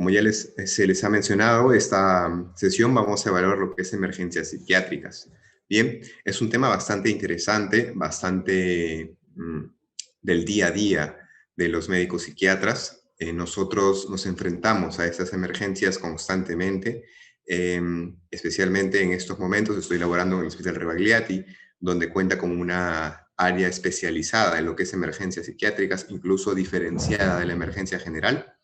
Como ya se les ha mencionado, esta sesión vamos a evaluar lo que es emergencias psiquiátricas. Bien, es un tema bastante interesante, bastante del día a día de los médicos psiquiatras. Nosotros nos enfrentamos a estas emergencias constantemente, especialmente en estos momentos. Estoy laborando en el Hospital Rebagliati, donde cuenta con una área especializada en lo que es emergencias psiquiátricas, incluso diferenciada de la emergencia general.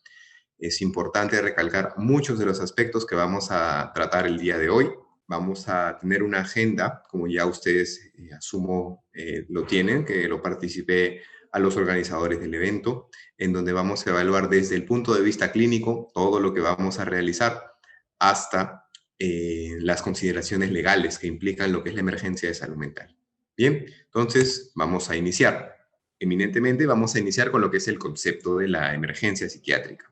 Es importante recalcar muchos de los aspectos que vamos a tratar el día de hoy. Vamos a tener una agenda, como ya ustedes asumo lo tienen, que lo participé a los organizadores del evento, en donde vamos a evaluar desde el punto de vista clínico todo lo que vamos a realizar hasta las consideraciones legales que implican lo que es la emergencia de salud mental. Bien, entonces vamos a iniciar. Eminentemente vamos a iniciar con lo que es el concepto de la emergencia psiquiátrica.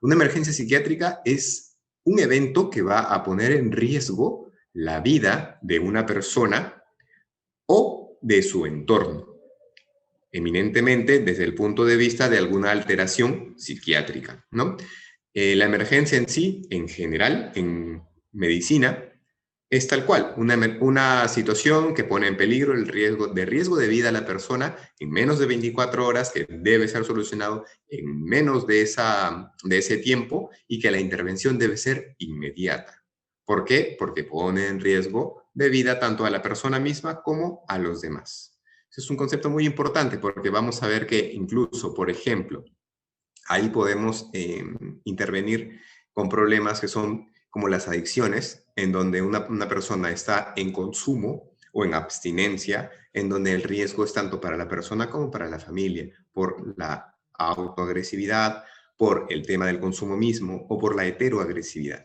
Una emergencia psiquiátrica es un evento que va a poner en riesgo la vida de una persona o de su entorno, eminentemente desde el punto de vista de alguna alteración psiquiátrica, ¿no? La emergencia en sí, en general, en medicina, es tal cual, una situación que pone en peligro el riesgo de vida a la persona en menos de 24 horas, que debe ser solucionado en menos de ese tiempo y que la intervención debe ser inmediata. ¿Por qué? Porque pone en riesgo de vida tanto a la persona misma como a los demás. Ese es un concepto muy importante porque vamos a ver que incluso, por ejemplo, ahí podemos intervenir con problemas que son como las adicciones, en donde una persona está en consumo o en abstinencia, en donde el riesgo es tanto para la persona como para la familia, por la autoagresividad, por el tema del consumo mismo o por la heteroagresividad.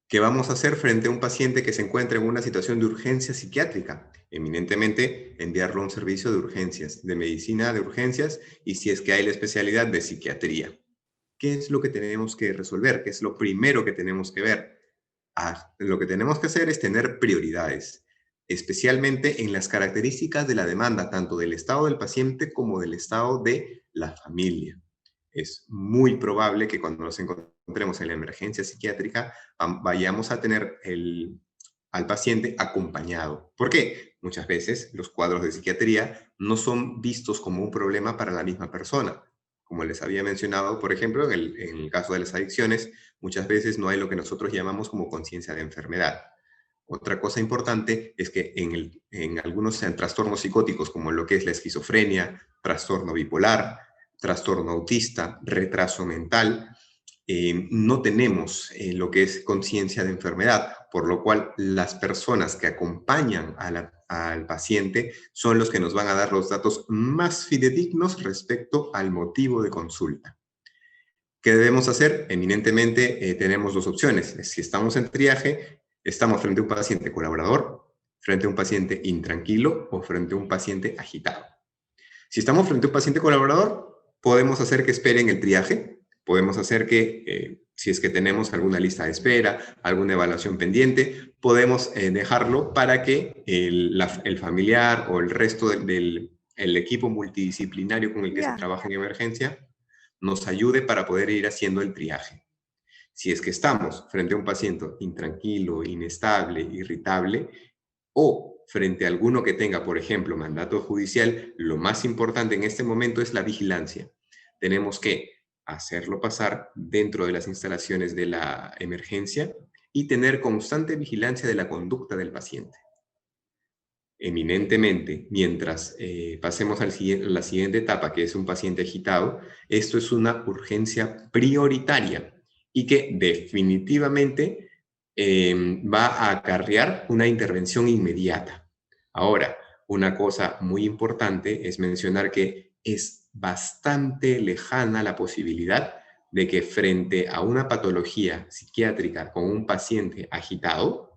¿Qué vamos a hacer frente a un paciente que se encuentra en una situación de urgencia psiquiátrica? Eminentemente, enviarlo a un servicio de urgencias, de medicina de urgencias, y si es que hay la especialidad de psiquiatría. ¿Qué es lo que tenemos que resolver? ¿Qué es lo primero que tenemos que ver? Lo que tenemos que hacer es tener prioridades, especialmente en las características de la demanda, tanto del estado del paciente como del estado de la familia. Es muy probable que cuando nos encontremos en la emergencia psiquiátrica vayamos a tener al paciente acompañado. ¿Por qué? Muchas veces los cuadros de psiquiatría no son vistos como un problema para la misma persona. Como les había mencionado, por ejemplo, en el caso de las adicciones, muchas veces no hay lo que nosotros llamamos como conciencia de enfermedad. Otra cosa importante es que en algunos trastornos psicóticos, como lo que es la esquizofrenia, trastorno bipolar, trastorno autista, retraso mental, no tenemos lo que es conciencia de enfermedad, por lo cual las personas que acompañan al paciente son los que nos van a dar los datos más fidedignos respecto al motivo de consulta. ¿Qué debemos hacer? Eminentemente tenemos dos opciones. Si estamos en triaje, estamos frente a un paciente colaborador, frente a un paciente intranquilo o frente a un paciente agitado. Si estamos frente a un paciente colaborador, podemos hacer que espere en el triaje, podemos hacer que, si es que tenemos alguna lista de espera, alguna evaluación pendiente, podemos dejarlo para que el familiar o el resto del equipo multidisciplinario con el que se trabaja en emergencia nos ayude para poder ir haciendo el triaje. Si es que estamos frente a un paciente intranquilo, inestable, irritable, o frente a alguno que tenga, por ejemplo, mandato judicial, lo más importante en este momento es la vigilancia. Tenemos que hacerlo pasar dentro de las instalaciones de la emergencia y tener constante vigilancia de la conducta del paciente. Eminentemente, mientras pasemos a la siguiente etapa, que es un paciente agitado, esto es una urgencia prioritaria y que definitivamente va a acarrear una intervención inmediata. Ahora, una cosa muy importante es mencionar que es bastante lejana la posibilidad de que frente a una patología psiquiátrica con un paciente agitado,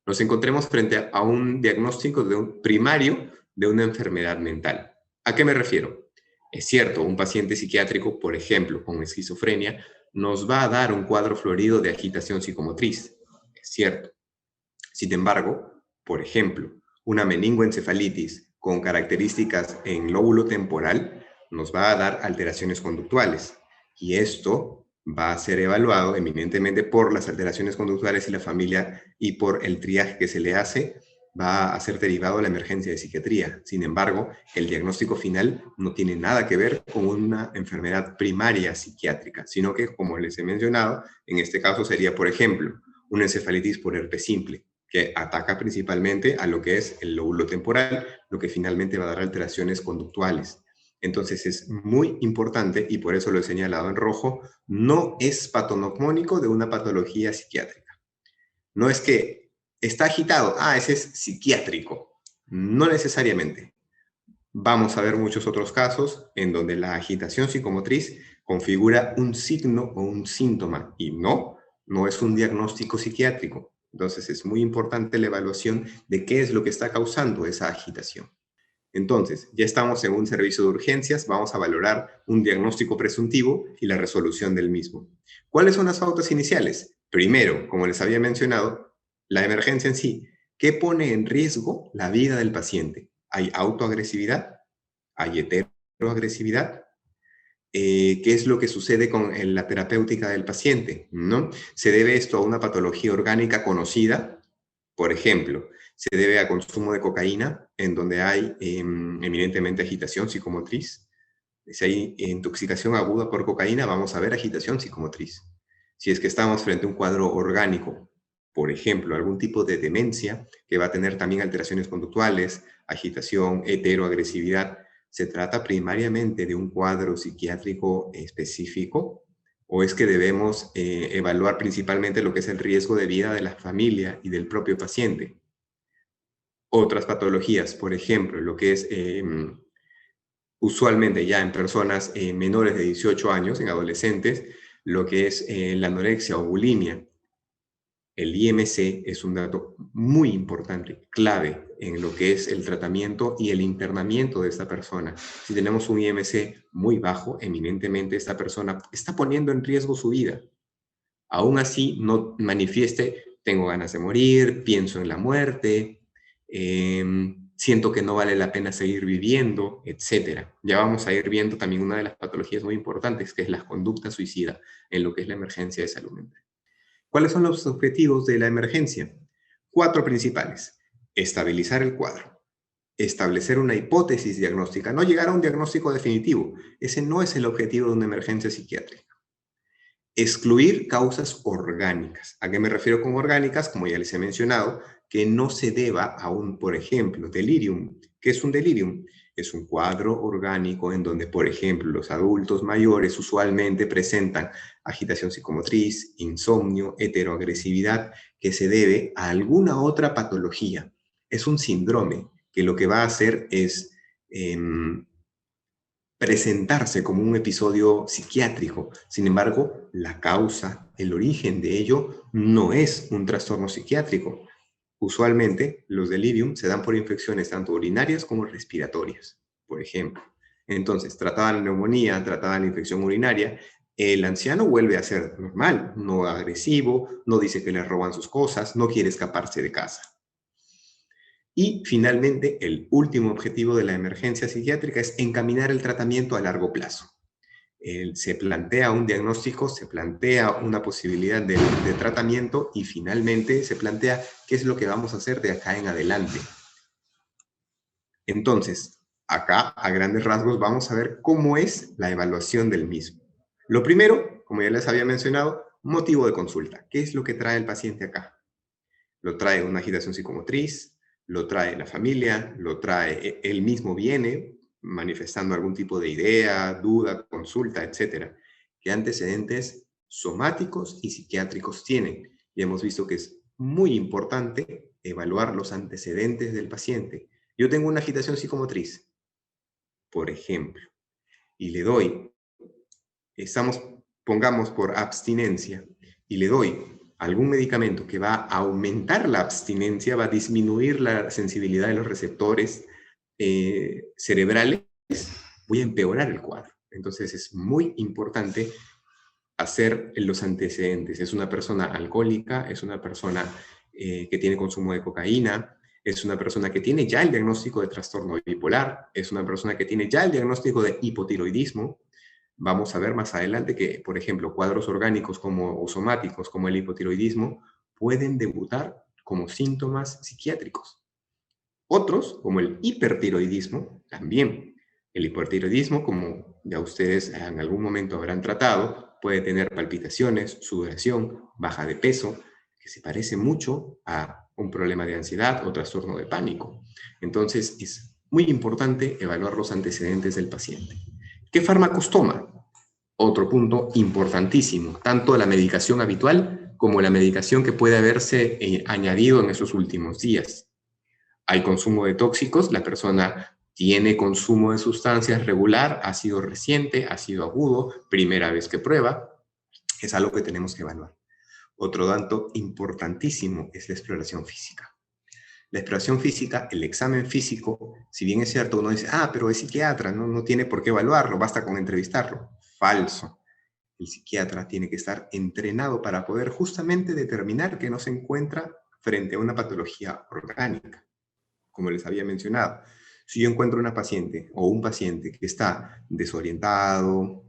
nos encontremos frente a un diagnóstico primario de una enfermedad mental. ¿A qué me refiero? Es cierto, un paciente psiquiátrico, por ejemplo, con esquizofrenia, nos va a dar un cuadro florido de agitación psicomotriz. Es cierto. Sin embargo, por ejemplo, una meningoencefalitis con características en lóbulo temporal nos va a dar alteraciones conductuales. Y esto va a ser evaluado eminentemente por las alteraciones conductuales y la familia y por el triaje que se le hace, va a ser derivado a la emergencia de psiquiatría. Sin embargo, el diagnóstico final no tiene nada que ver con una enfermedad primaria psiquiátrica, sino que, como les he mencionado, en este caso sería, por ejemplo, una encefalitis por herpes simple, que ataca principalmente a lo que es el lóbulo temporal, lo que finalmente va a dar alteraciones conductuales. Entonces es muy importante, y por eso lo he señalado en rojo, no es patognomónico de una patología psiquiátrica. No es que está agitado, ese es psiquiátrico. No necesariamente. Vamos a ver muchos otros casos en donde la agitación psicomotriz configura un signo o un síntoma y no es un diagnóstico psiquiátrico. Entonces es muy importante la evaluación de qué es lo que está causando esa agitación. Entonces, ya estamos en un servicio de urgencias, vamos a valorar un diagnóstico presuntivo y la resolución del mismo. ¿Cuáles son las pautas iniciales? Primero, como les había mencionado, la emergencia en sí. ¿Qué pone en riesgo la vida del paciente? ¿Hay autoagresividad? ¿Hay heteroagresividad? ¿Qué es lo que sucede con la terapéutica del paciente? ¿No? ¿Se debe esto a una patología orgánica conocida? Por ejemplo, se debe a consumo de cocaína, en donde hay eminentemente agitación psicomotriz. Si hay intoxicación aguda por cocaína, vamos a ver agitación psicomotriz. Si es que estamos frente a un cuadro orgánico, por ejemplo, algún tipo de demencia, que va a tener también alteraciones conductuales, agitación, heteroagresividad, ¿se trata primariamente de un cuadro psiquiátrico específico? ¿O es que debemos evaluar principalmente lo que es el riesgo de vida de la familia y del propio paciente? Otras patologías, por ejemplo, lo que es usualmente ya en personas menores de 18 años, en adolescentes, lo que es la anorexia o bulimia. El IMC es un dato muy importante, clave en lo que es el tratamiento y el internamiento de esta persona. Si tenemos un IMC muy bajo, eminentemente esta persona está poniendo en riesgo su vida. Aún así, no manifieste, tengo ganas de morir, pienso en la muerte, siento que no vale la pena seguir viviendo, etc. Ya vamos a ir viendo también una de las patologías muy importantes, que es la conducta suicida en lo que es la emergencia de salud mental. ¿Cuáles son los objetivos de la emergencia? 4 principales. Estabilizar el cuadro, establecer una hipótesis diagnóstica, no llegar a un diagnóstico definitivo. Ese no es el objetivo de una emergencia psiquiátrica. Excluir causas orgánicas. ¿A qué me refiero con orgánicas? Como ya les he mencionado, que no se deba a un, por ejemplo, delirium. ¿Qué es un delirium? Es un cuadro orgánico en donde, por ejemplo, los adultos mayores usualmente presentan agitación psicomotriz, insomnio, heteroagresividad, que se debe a alguna otra patología. Es un síndrome que lo que va a hacer es presentarse como un episodio psiquiátrico. Sin embargo, la causa, el origen de ello no es un trastorno psiquiátrico. Usualmente, los delirium se dan por infecciones tanto urinarias como respiratorias, por ejemplo. Entonces, tratada la neumonía, tratada la infección urinaria, el anciano vuelve a ser normal, no agresivo, no dice que le roban sus cosas, no quiere escaparse de casa. Y finalmente, el último objetivo de la emergencia psiquiátrica es encaminar el tratamiento a largo plazo. Se plantea un diagnóstico, se plantea una posibilidad de tratamiento y finalmente se plantea qué es lo que vamos a hacer de acá en adelante. Entonces, acá a grandes rasgos vamos a ver cómo es la evaluación del mismo. Lo primero, como ya les había mencionado, motivo de consulta. ¿Qué es lo que trae el paciente acá? Lo trae una agitación psicomotriz, lo trae la familia, lo trae él mismo viene manifestando algún tipo de idea, duda, consulta, etcétera. ¿Qué antecedentes somáticos y psiquiátricos tienen? Y hemos visto que es muy importante evaluar los antecedentes del paciente. Yo tengo una agitación psicomotriz, por ejemplo, y le doy, pongamos por abstinencia, y le doy algún medicamento que va a aumentar la abstinencia, va a disminuir la sensibilidad de los receptores cerebrales, voy a empeorar el cuadro. Entonces es muy importante hacer los antecedentes. Es una persona alcohólica, es una persona que tiene consumo de cocaína, es una persona que tiene ya el diagnóstico de trastorno bipolar, es una persona que tiene ya el diagnóstico de hipotiroidismo, Vamos a ver más adelante que, por ejemplo, cuadros orgánicos o somáticos como el hipotiroidismo pueden debutar como síntomas psiquiátricos. Otros, como el hipertiroidismo, también. El hipertiroidismo, como ya ustedes en algún momento habrán tratado, puede tener palpitaciones, sudoración, baja de peso, que se parece mucho a un problema de ansiedad o trastorno de pánico. Entonces, es muy importante evaluar los antecedentes del paciente. ¿Qué fármacos toma? Otro punto importantísimo, tanto la medicación habitual como la medicación que puede haberse añadido en esos últimos días. Hay consumo de tóxicos, la persona tiene consumo de sustancias regular, ha sido reciente, ha sido agudo, primera vez que prueba, es algo que tenemos que evaluar. Otro dato importantísimo es la exploración física. La exploración física, el examen físico, si bien es cierto, uno dice, pero es psiquiatra, no tiene por qué evaluarlo, basta con entrevistarlo. Falso. El psiquiatra tiene que estar entrenado para poder justamente determinar que no se encuentra frente a una patología orgánica. Como les había mencionado, si yo encuentro una paciente o un paciente que está desorientado,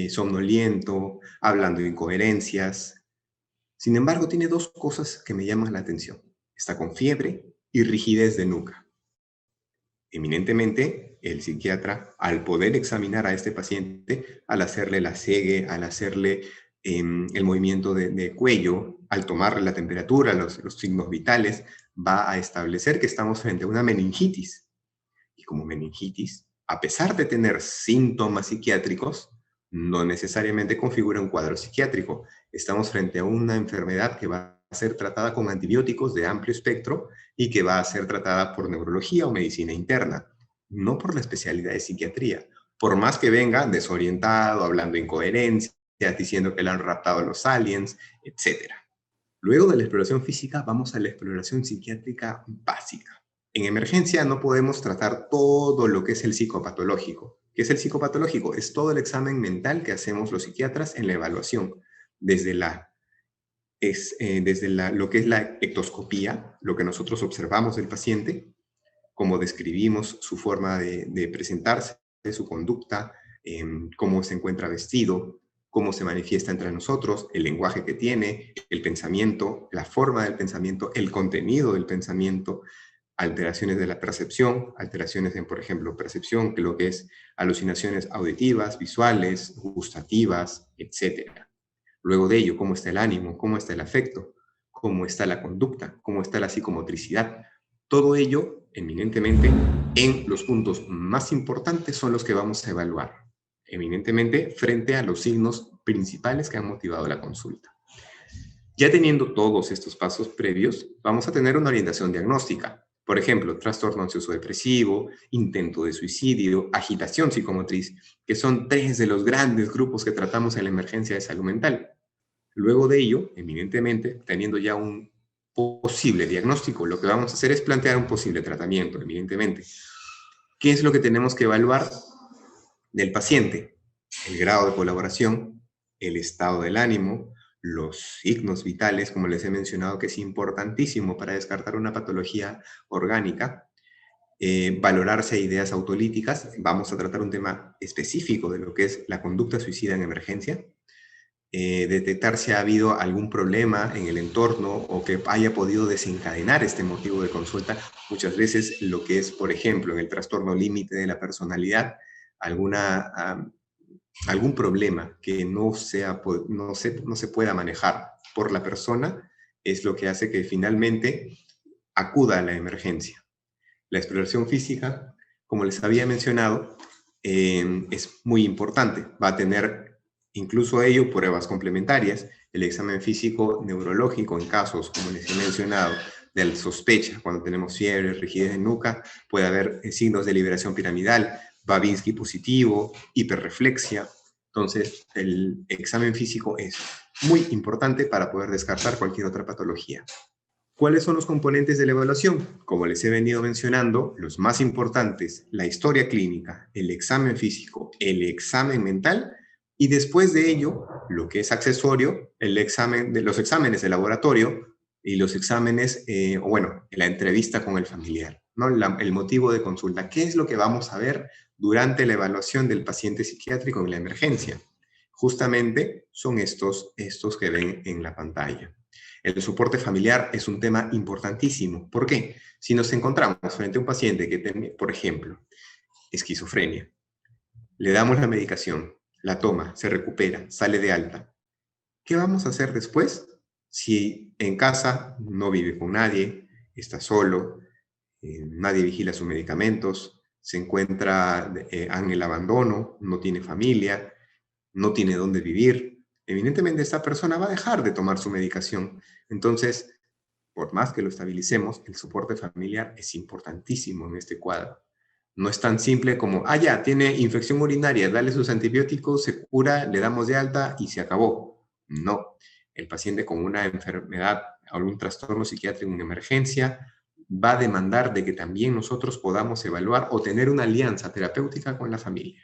somnoliento, hablando de incoherencias, sin embargo, tiene dos cosas que me llaman la atención. Está con fiebre y rigidez de nuca. Eminentemente, el psiquiatra, al poder examinar a este paciente, al hacerle la segue, al hacerle el movimiento de cuello, al tomarle la temperatura, los signos vitales, va a establecer que estamos frente a una meningitis. Y como meningitis, a pesar de tener síntomas psiquiátricos, no necesariamente configura un cuadro psiquiátrico. Estamos frente a una enfermedad que va a ser tratada con antibióticos de amplio espectro y que va a ser tratada por neurología o medicina interna, no por la especialidad de psiquiatría. Por más que venga desorientado, hablando incoherencias, diciendo que le han raptado los aliens, etc. Luego de la exploración física, vamos a la exploración psiquiátrica básica. En emergencia no podemos tratar todo lo que es el psicopatológico. ¿Qué es el psicopatológico? Es todo el examen mental que hacemos los psiquiatras en la evaluación, desde lo que es la ectoscopía, lo que nosotros observamos del paciente, cómo describimos su forma de presentarse, su conducta, cómo se encuentra vestido, cómo se manifiesta entre nosotros, el lenguaje que tiene, el pensamiento, la forma del pensamiento, el contenido del pensamiento, alteraciones de la percepción, alteraciones en, por ejemplo, percepción, que lo que es alucinaciones auditivas, visuales, gustativas, etcétera. Luego de ello, cómo está el ánimo, cómo está el afecto, cómo está la conducta, cómo está la psicomotricidad. Todo ello, eminentemente, en los puntos más importantes son los que vamos a evaluar, eminentemente frente a los signos principales que han motivado la consulta. Ya teniendo todos estos pasos previos, vamos a tener una orientación diagnóstica. Por ejemplo, trastorno ansioso depresivo, intento de suicidio, agitación psicomotriz, que son 3 de los grandes grupos que tratamos en la emergencia de salud mental. Luego de ello, eminentemente, teniendo ya un posible diagnóstico, lo que vamos a hacer es plantear un posible tratamiento, evidentemente. ¿Qué es lo que tenemos que evaluar del paciente? El grado de colaboración, el estado del ánimo, los signos vitales, como les he mencionado, que es importantísimo para descartar una patología orgánica, valorarse ideas autolíticas. Vamos a tratar un tema específico de lo que es la conducta suicida en emergencia. Detectar si ha habido algún problema en el entorno o que haya podido desencadenar este motivo de consulta. Muchas veces lo que es, por ejemplo, en el trastorno límite de la personalidad, algún problema que no se pueda manejar por la persona es lo que hace que finalmente acuda a la emergencia. La exploración física, como les había mencionado, es muy importante. Va a tener incluso ello pruebas complementarias. El examen físico neurológico en casos, como les he mencionado, de la sospecha, cuando tenemos fiebre, rigidez de nuca, puede haber signos de liberación piramidal, Babinski positivo, hiperreflexia. Entonces, el examen físico es muy importante para poder descartar cualquier otra patología. ¿Cuáles son los componentes de la evaluación? Como les he venido mencionando, los más importantes, la historia clínica, el examen físico, el examen mental y después de ello, lo que es accesorio, los exámenes de laboratorio, y los exámenes, o bueno, la entrevista con el familiar, ¿no? El motivo de consulta. ¿Qué es lo que vamos a ver durante la evaluación del paciente psiquiátrico en la emergencia? Justamente son estos que ven en la pantalla. El soporte familiar es un tema importantísimo. ¿Por qué? Si nos encontramos frente a un paciente que tiene, por ejemplo, esquizofrenia, le damos la medicación, la toma, se recupera, sale de alta. ¿Qué vamos a hacer después? Si en casa no vive con nadie, está solo, nadie vigila sus medicamentos, se encuentra en el abandono, no tiene familia, no tiene dónde vivir, evidentemente esta persona va a dejar de tomar su medicación. Entonces, por más que lo estabilicemos, el soporte familiar es importantísimo en este cuadro. No es tan simple como, ya, tiene infección urinaria, dale sus antibióticos, se cura, le damos de alta y se acabó. No, el paciente con una enfermedad o algún trastorno psiquiátrico en emergencia va a demandar de que también nosotros podamos evaluar o tener una alianza terapéutica con la familia.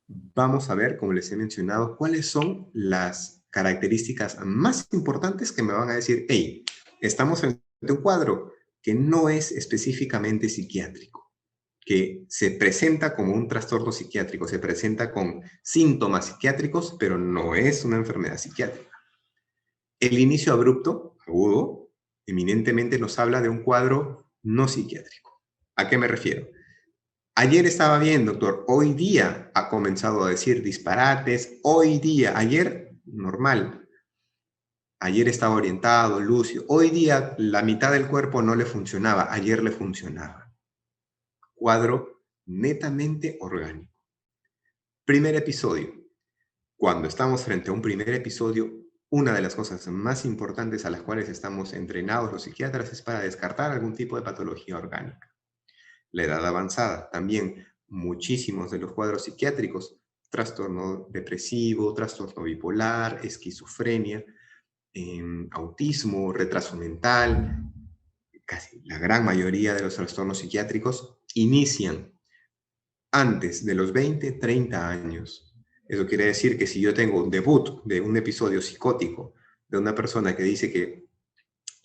Vamos a ver, como les he mencionado, cuáles son las características más importantes que me van a decir, hey, estamos frente a un cuadro que no es específicamente psiquiátrico, que se presenta como un trastorno psiquiátrico, se presenta con síntomas psiquiátricos, pero no es una enfermedad psiquiátrica. El inicio abrupto, agudo, eminentemente nos habla de un cuadro no psiquiátrico. ¿A qué me refiero? Ayer estaba bien, doctor. Hoy día ha comenzado a decir disparates. Hoy día, ayer, normal. Ayer estaba orientado, lúcido. Hoy día, la mitad del cuerpo no le funcionaba. Ayer le funcionaba. Cuadro netamente orgánico. Primer episodio. Cuando estamos frente a un primer episodio, una de las cosas más importantes a las cuales estamos entrenados los psiquiatras es para descartar algún tipo de patología orgánica. La edad avanzada, también muchísimos de los cuadros psiquiátricos, trastorno depresivo, trastorno bipolar, esquizofrenia, autismo, retraso mental, casi la gran mayoría de los trastornos psiquiátricos inician antes de los 20, 30 años. Eso quiere decir que si yo tengo un debut de un episodio psicótico de una persona que dice que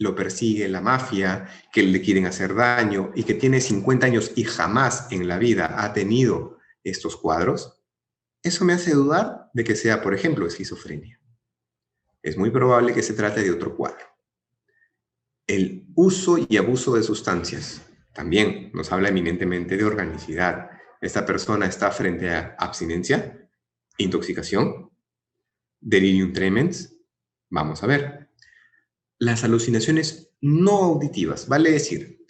lo persigue la mafia, que le quieren hacer daño y que tiene 50 años y jamás en la vida ha tenido estos cuadros, eso me hace dudar de que sea, por ejemplo, esquizofrenia. Es muy probable que se trate de otro cuadro. El uso y abuso de sustancias también nos habla eminentemente de organicidad. Esta persona está frente a abstinencia, intoxicación, delirium tremens. Vamos a ver. Las alucinaciones no auditivas, vale decir,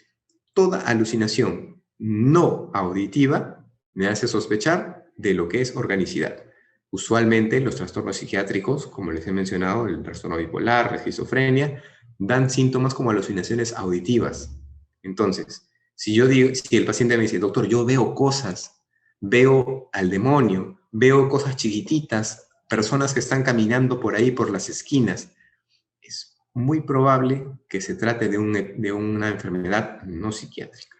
toda alucinación no auditiva me hace sospechar de lo que es organicidad. Usualmente los trastornos psiquiátricos, como les he mencionado, el trastorno bipolar, la esquizofrenia, dan síntomas como alucinaciones auditivas. Entonces, si el paciente me dice, doctor, yo veo cosas, veo al demonio, veo cosas chiquititas, personas que están caminando por ahí por las esquinas, es muy probable que se trate de una enfermedad no psiquiátrica.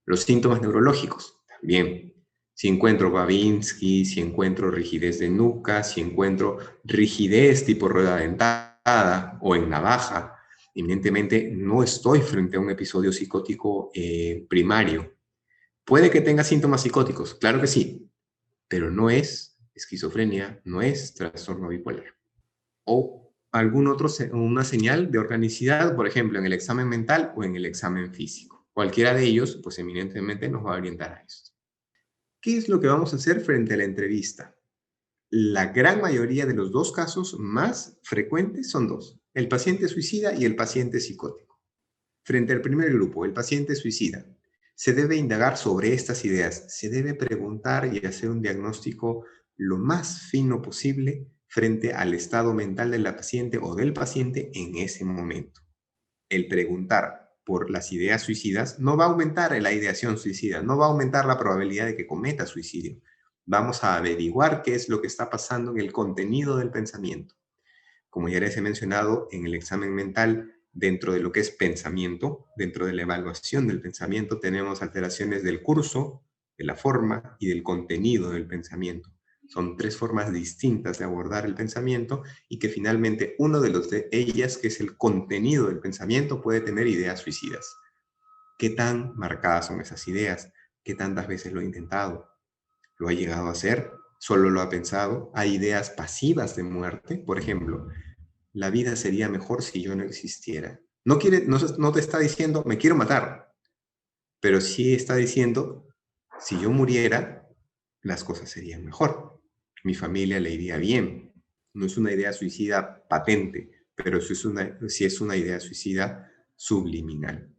Los síntomas neurológicos, también. Si encuentro Babinski, si encuentro rigidez de nuca, si encuentro rigidez tipo rueda dentada o en navaja, evidentemente no estoy frente a un episodio psicótico primario. Puede que tenga síntomas psicóticos, claro que sí, pero no es esquizofrenia, no es trastorno bipolar. O una señal de organicidad, por ejemplo, en el examen mental o en el examen físico. Cualquiera de ellos, pues eminentemente nos va a orientar a esto. ¿Qué es lo que vamos a hacer frente a la entrevista? La gran mayoría de los dos casos más frecuentes son dos, el paciente suicida y el paciente psicótico. Frente al primer grupo, el paciente suicida, se debe indagar sobre estas ideas, se debe preguntar y hacer un diagnóstico lo más fino posible frente al estado mental de la paciente o del paciente en ese momento. El preguntar por las ideas suicidas no va a aumentar la ideación suicida, no va a aumentar la probabilidad de que cometa suicidio. Vamos a averiguar qué es lo que está pasando en el contenido del pensamiento. Como ya les he mencionado, en el examen mental, dentro de lo que es pensamiento, dentro de la evaluación del pensamiento, tenemos alteraciones del curso, de la forma y del contenido del pensamiento. Son tres formas distintas de abordar el pensamiento y que finalmente uno de ellas, que es el contenido del pensamiento, puede tener ideas suicidas. ¿Qué tan marcadas son esas ideas? ¿Qué tantas veces lo ha intentado? ¿Lo ha llegado a hacer? ¿Solo lo ha pensado? ¿Hay ideas pasivas de muerte? Por ejemplo, la vida sería mejor si yo no existiera. No te está diciendo, me quiero matar, pero sí está diciendo, si yo muriera, las cosas serían mejor. Mi familia le iría bien. No es una idea suicida patente, pero sí es una idea suicida subliminal.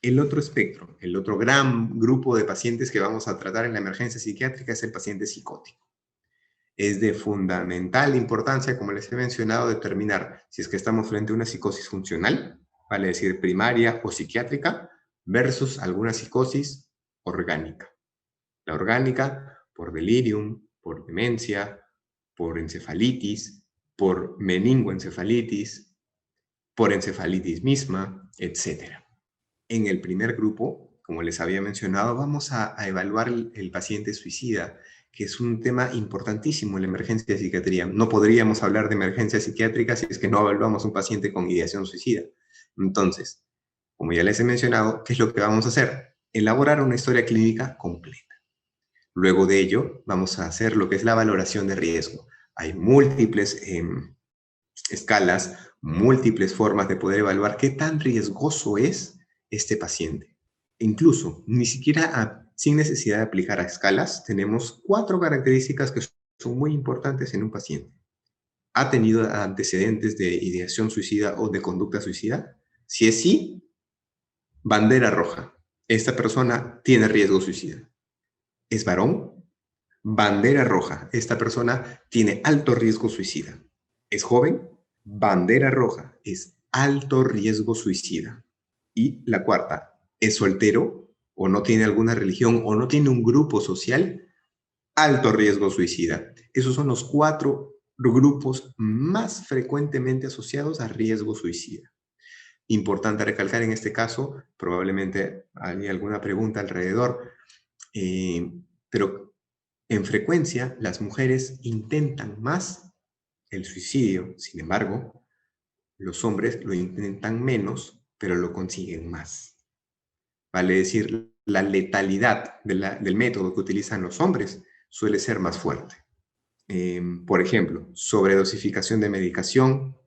El otro espectro, el otro gran grupo de pacientes que vamos a tratar en la emergencia psiquiátrica es el paciente psicótico. Es de fundamental importancia, como les he mencionado, determinar si es que estamos frente a una psicosis funcional, vale decir primaria o psiquiátrica, versus alguna psicosis orgánica. La orgánica, por delirium, por demencia, por encefalitis, por meningoencefalitis, por encefalitis misma, etc. En el primer grupo, como les había mencionado, vamos a evaluar el paciente suicida, que es un tema importantísimo en la emergencia de psiquiatría. No podríamos hablar de emergencia psiquiátrica si es que no evaluamos un paciente con ideación suicida. Entonces, como ya les he mencionado, ¿qué es lo que vamos a hacer? Elaborar una historia clínica completa. Luego de ello, vamos a hacer lo que es la valoración de riesgo. Hay múltiples escalas, múltiples formas de poder evaluar qué tan riesgoso es este paciente. Incluso, ni siquiera sin necesidad de aplicar a escalas, tenemos 4 características que son muy importantes en un paciente. ¿Ha tenido antecedentes de ideación suicida o de conducta suicida? Si es sí, bandera roja. Esta persona tiene riesgo suicida. ¿Es varón? Bandera roja. Esta persona tiene alto riesgo suicida. ¿Es joven? Bandera roja. Es alto riesgo suicida. Y la cuarta, ¿es soltero o no tiene alguna religión o no tiene un grupo social? Alto riesgo suicida. Esos son los 4 grupos más frecuentemente asociados a riesgo suicida. Importante recalcar en este caso, probablemente hay alguna pregunta alrededor, pero en frecuencia las mujeres intentan más el suicidio, sin embargo, los hombres lo intentan menos, pero lo consiguen más. Vale decir, la letalidad del método que utilizan los hombres suele ser más fuerte. Por ejemplo, sobredosificación de medicación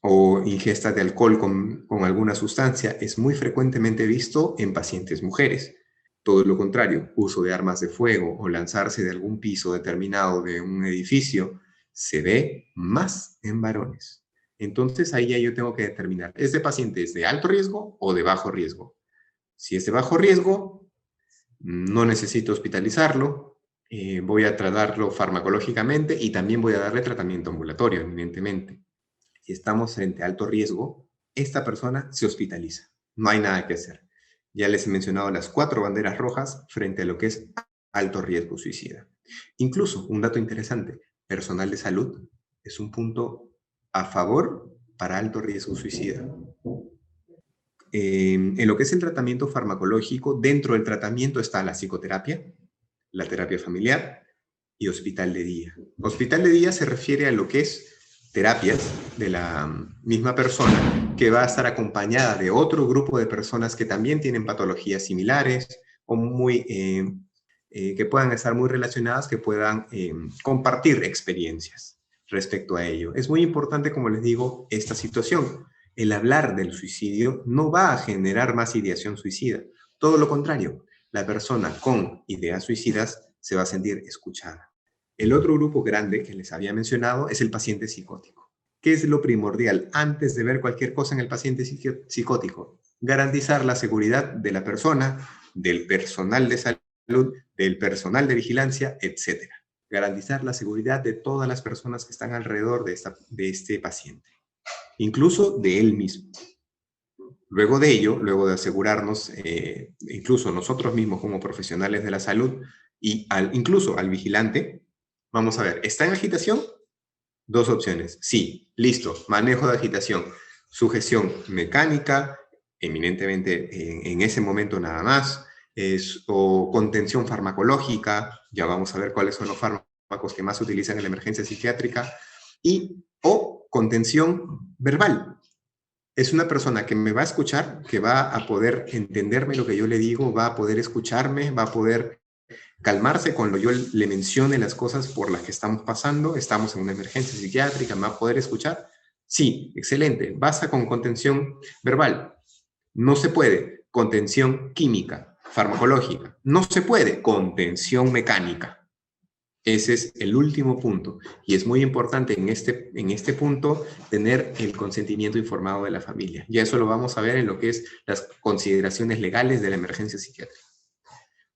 o ingesta de alcohol con alguna sustancia es muy frecuentemente visto en pacientes mujeres. Todo lo contrario, uso de armas de fuego o lanzarse de algún piso determinado de un edificio se ve más en varones. Entonces ahí ya yo tengo que determinar, ¿este paciente es de alto riesgo o de bajo riesgo? Si es de bajo riesgo, no necesito hospitalizarlo, voy a tratarlo farmacológicamente y también voy a darle tratamiento ambulatorio, evidentemente. Si estamos frente a alto riesgo, esta persona se hospitaliza. No hay nada que hacer. Ya les he mencionado las 4 banderas rojas frente a lo que es alto riesgo suicida. Incluso, un dato interesante, personal de salud es un punto a favor para alto riesgo suicida. En lo que es el tratamiento farmacológico, dentro del tratamiento está la psicoterapia, la terapia familiar y hospital de día. Hospital de día se refiere a lo que es terapias de la misma persona que va a estar acompañada de otro grupo de personas que también tienen patologías similares o que puedan estar muy relacionadas, que puedan compartir experiencias respecto a ello. Es muy importante, como les digo, esta situación. El hablar del suicidio no va a generar más ideación suicida. Todo lo contrario, la persona con ideas suicidas se va a sentir escuchada. El otro grupo grande que les había mencionado es el paciente psicótico. ¿Qué es lo primordial antes de ver cualquier cosa en el paciente psicótico? Garantizar la seguridad de la persona, del personal de salud, del personal de vigilancia, etc. Garantizar la seguridad de todas las personas que están alrededor de este paciente, incluso de él mismo. Luego de ello, luego de asegurarnos, incluso nosotros mismos como profesionales de la salud y incluso al vigilante, vamos a ver, ¿está en agitación? 2 opciones. Sí, listo, manejo de agitación. Sujeción mecánica, eminentemente en ese momento nada más. o contención farmacológica, ya vamos a ver cuáles son los fármacos que más se utilizan en la emergencia psiquiátrica, o contención verbal. Es una persona que me va a escuchar, que va a poder entenderme lo que yo le digo, va a poder escucharme, va a poder calmarse cuando yo le mencione las cosas por las que estamos pasando. Estamos en una emergencia psiquiátrica, ¿me va a poder escuchar? Sí, excelente. Basta con contención verbal. No se puede. Contención química, farmacológica. No se puede. Contención mecánica. Ese es el último punto. Y es muy importante en este punto tener el consentimiento informado de la familia. Y eso lo vamos a ver en lo que es las consideraciones legales de la emergencia psiquiátrica.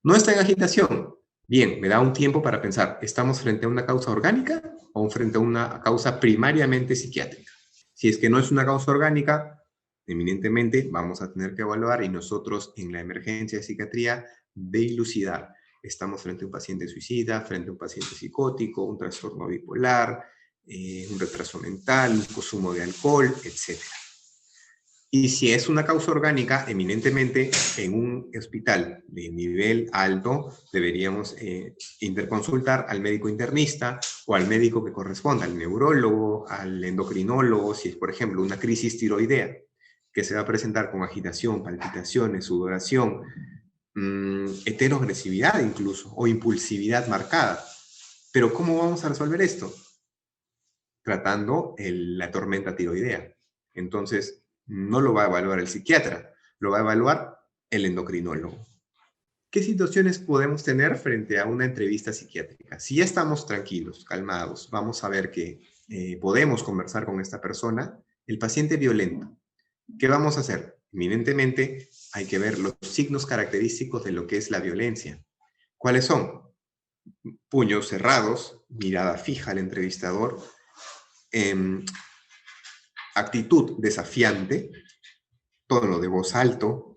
No está en agitación. Bien, me da un tiempo para pensar, ¿estamos frente a una causa orgánica o frente a una causa primariamente psiquiátrica? Si es que no es una causa orgánica, eminentemente vamos a tener que evaluar y nosotros en la emergencia de psiquiatría dilucidar. Estamos frente a un paciente suicida, frente a un paciente psicótico, un trastorno bipolar, un retraso mental, un consumo de alcohol, etc. Y si es una causa orgánica, eminentemente en un hospital de nivel alto deberíamos interconsultar al médico internista o al médico que corresponda, al neurólogo, al endocrinólogo, si es, por ejemplo, una crisis tiroidea que se va a presentar con agitación, palpitaciones, sudoración, heteroagresividad incluso, o impulsividad marcada. Pero ¿cómo vamos a resolver esto? Tratando la tormenta tiroidea. Entonces, no lo va a evaluar el psiquiatra, lo va a evaluar el endocrinólogo. ¿Qué situaciones podemos tener frente a una entrevista psiquiátrica? Si ya estamos tranquilos, calmados, vamos a ver que podemos conversar con esta persona, el paciente violento. ¿Qué vamos a hacer? Eminentemente hay que ver los signos característicos de lo que es la violencia. ¿Cuáles son? Puños cerrados, mirada fija al entrevistador, actitud desafiante, tono de voz alto,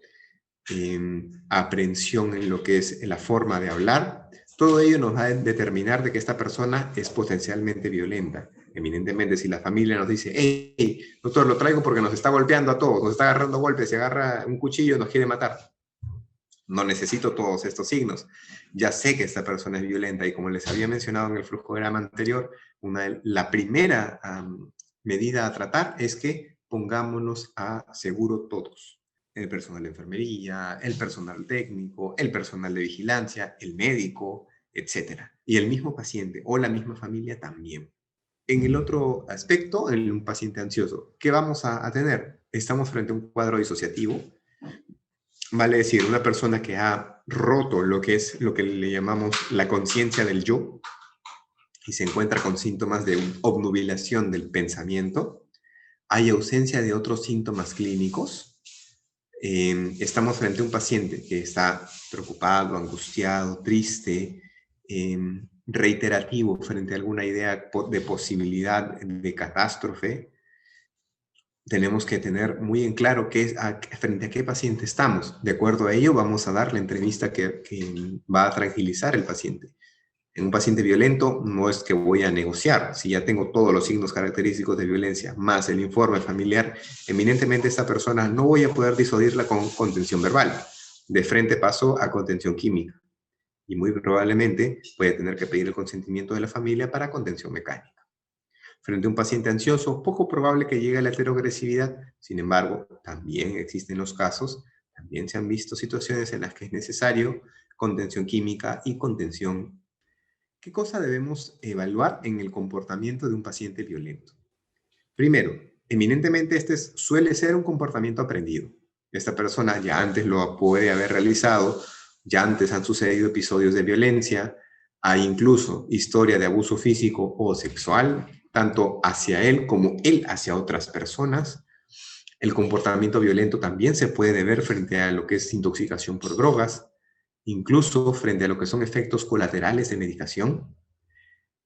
aprehensión en lo que es la forma de hablar. Todo ello nos va a determinar de que esta persona es potencialmente violenta. Evidentemente, si la familia nos dice, hey, doctor, lo traigo porque nos está golpeando a todos, nos está agarrando golpes, se agarra un cuchillo y nos quiere matar. No necesito todos estos signos. Ya sé que esta persona es violenta y como les había mencionado en el flujograma anterior, la primera medida a tratar es que pongámonos a seguro todos. El personal de enfermería, el personal técnico, el personal de vigilancia, el médico, etc. Y el mismo paciente o la misma familia también. En el otro aspecto, en un paciente ansioso, ¿qué vamos a tener? Estamos frente a un cuadro disociativo. Vale decir, una persona que ha roto lo que es lo que le llamamos la conciencia del yo y se encuentra con síntomas de obnubilación del pensamiento. Hay ausencia de otros síntomas clínicos. Estamos frente a un paciente que está preocupado, angustiado, triste, reiterativo frente a alguna idea de posibilidad de catástrofe. Tenemos que tener muy en claro frente a qué paciente estamos. De acuerdo a ello, vamos a dar la entrevista que va a tranquilizar al paciente. En un paciente violento no es que voy a negociar. Si ya tengo todos los signos característicos de violencia, más el informe familiar, eminentemente esta persona no voy a poder disuadirla con contención verbal. De frente paso a contención química. Y muy probablemente voy a tener que pedir el consentimiento de la familia para contención mecánica. Frente a un paciente ansioso, poco probable que llegue a la heteroagresividad. Sin embargo, también existen los casos, también se han visto situaciones en las que es necesario contención química y contención. ¿Qué cosa debemos evaluar en el comportamiento de un paciente violento? Primero, eminentemente suele ser un comportamiento aprendido. Esta persona ya antes lo puede haber realizado, ya antes han sucedido episodios de violencia, hay incluso historia de abuso físico o sexual, tanto hacia él como él hacia otras personas. El comportamiento violento también se puede ver frente a lo que es intoxicación por drogas, incluso frente a lo que son efectos colaterales de medicación.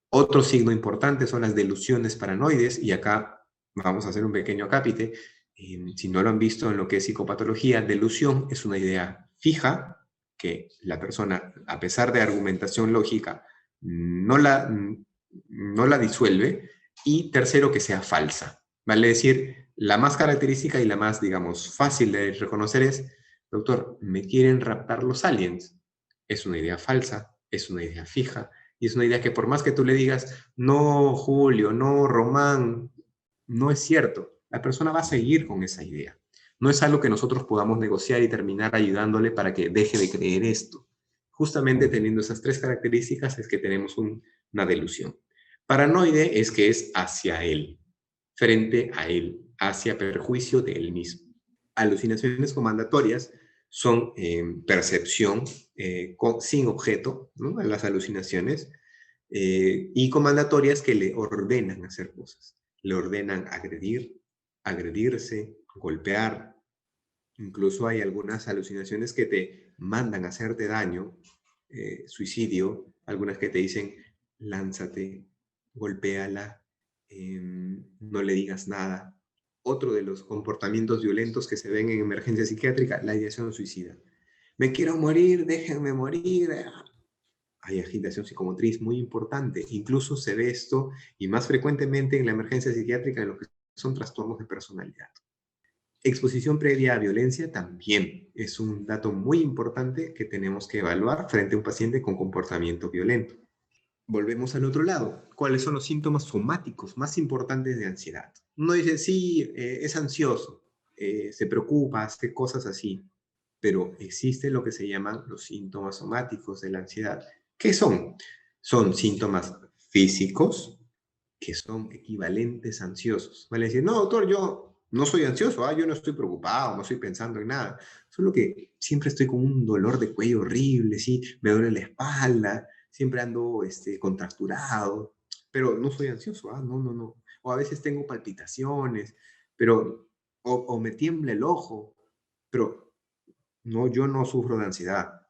Otro signo importante son las delusiones paranoides, y acá vamos a hacer un pequeño acápite. Si no lo han visto en lo que es psicopatología, delusión es una idea fija que la persona, a pesar de argumentación lógica, no la disuelve. Y tercero, que sea falsa. Vale decir, la más característica y la más, digamos, fácil de reconocer es Doctor, me quieren raptar los aliens. Es una idea falsa, es una idea fija, y es una idea que por más que tú le digas, no, Julio, no, Román, no es cierto. La persona va a seguir con esa idea. No es algo que nosotros podamos negociar y terminar ayudándole para que deje de creer esto. Justamente teniendo esas tres características es que tenemos una delusión. Paranoide es que es hacia él, frente a él, hacia perjuicio de él mismo. Alucinaciones comandatorias son percepción sin objeto, ¿no? Las alucinaciones, y comandatorias que le ordenan hacer cosas. Le ordenan agredir, agredirse, golpear. Incluso hay algunas alucinaciones que te mandan a hacerte daño, suicidio, algunas que te dicen, lánzate, golpéala, no le digas nada. Otro de los comportamientos violentos que se ven en emergencia psiquiátrica, la ideación suicida. Me quiero morir, déjenme morir. Hay agitación psicomotriz muy importante. Incluso se ve esto, y más frecuentemente en la emergencia psiquiátrica, en lo que son trastornos de personalidad. Exposición previa a violencia también es un dato muy importante que tenemos que evaluar frente a un paciente con comportamiento violento. Volvemos al otro lado. ¿Cuáles son los síntomas somáticos más importantes de ansiedad? Uno dice, sí, es ansioso, se preocupa, hace cosas así, pero existe lo que se llaman los síntomas somáticos de la ansiedad. ¿Qué son? Son síntomas físicos que son equivalentes ansiosos. Vale decir, no, doctor, yo no soy ansioso, yo no estoy preocupado, no estoy pensando en nada, solo que siempre estoy con un dolor de cuello horrible, ¿sí? Me duele la espalda, siempre ando contracturado, pero no soy ansioso, no, no, no. O a veces tengo palpitaciones, pero, o me tiembla el ojo, pero no, yo no sufro de ansiedad.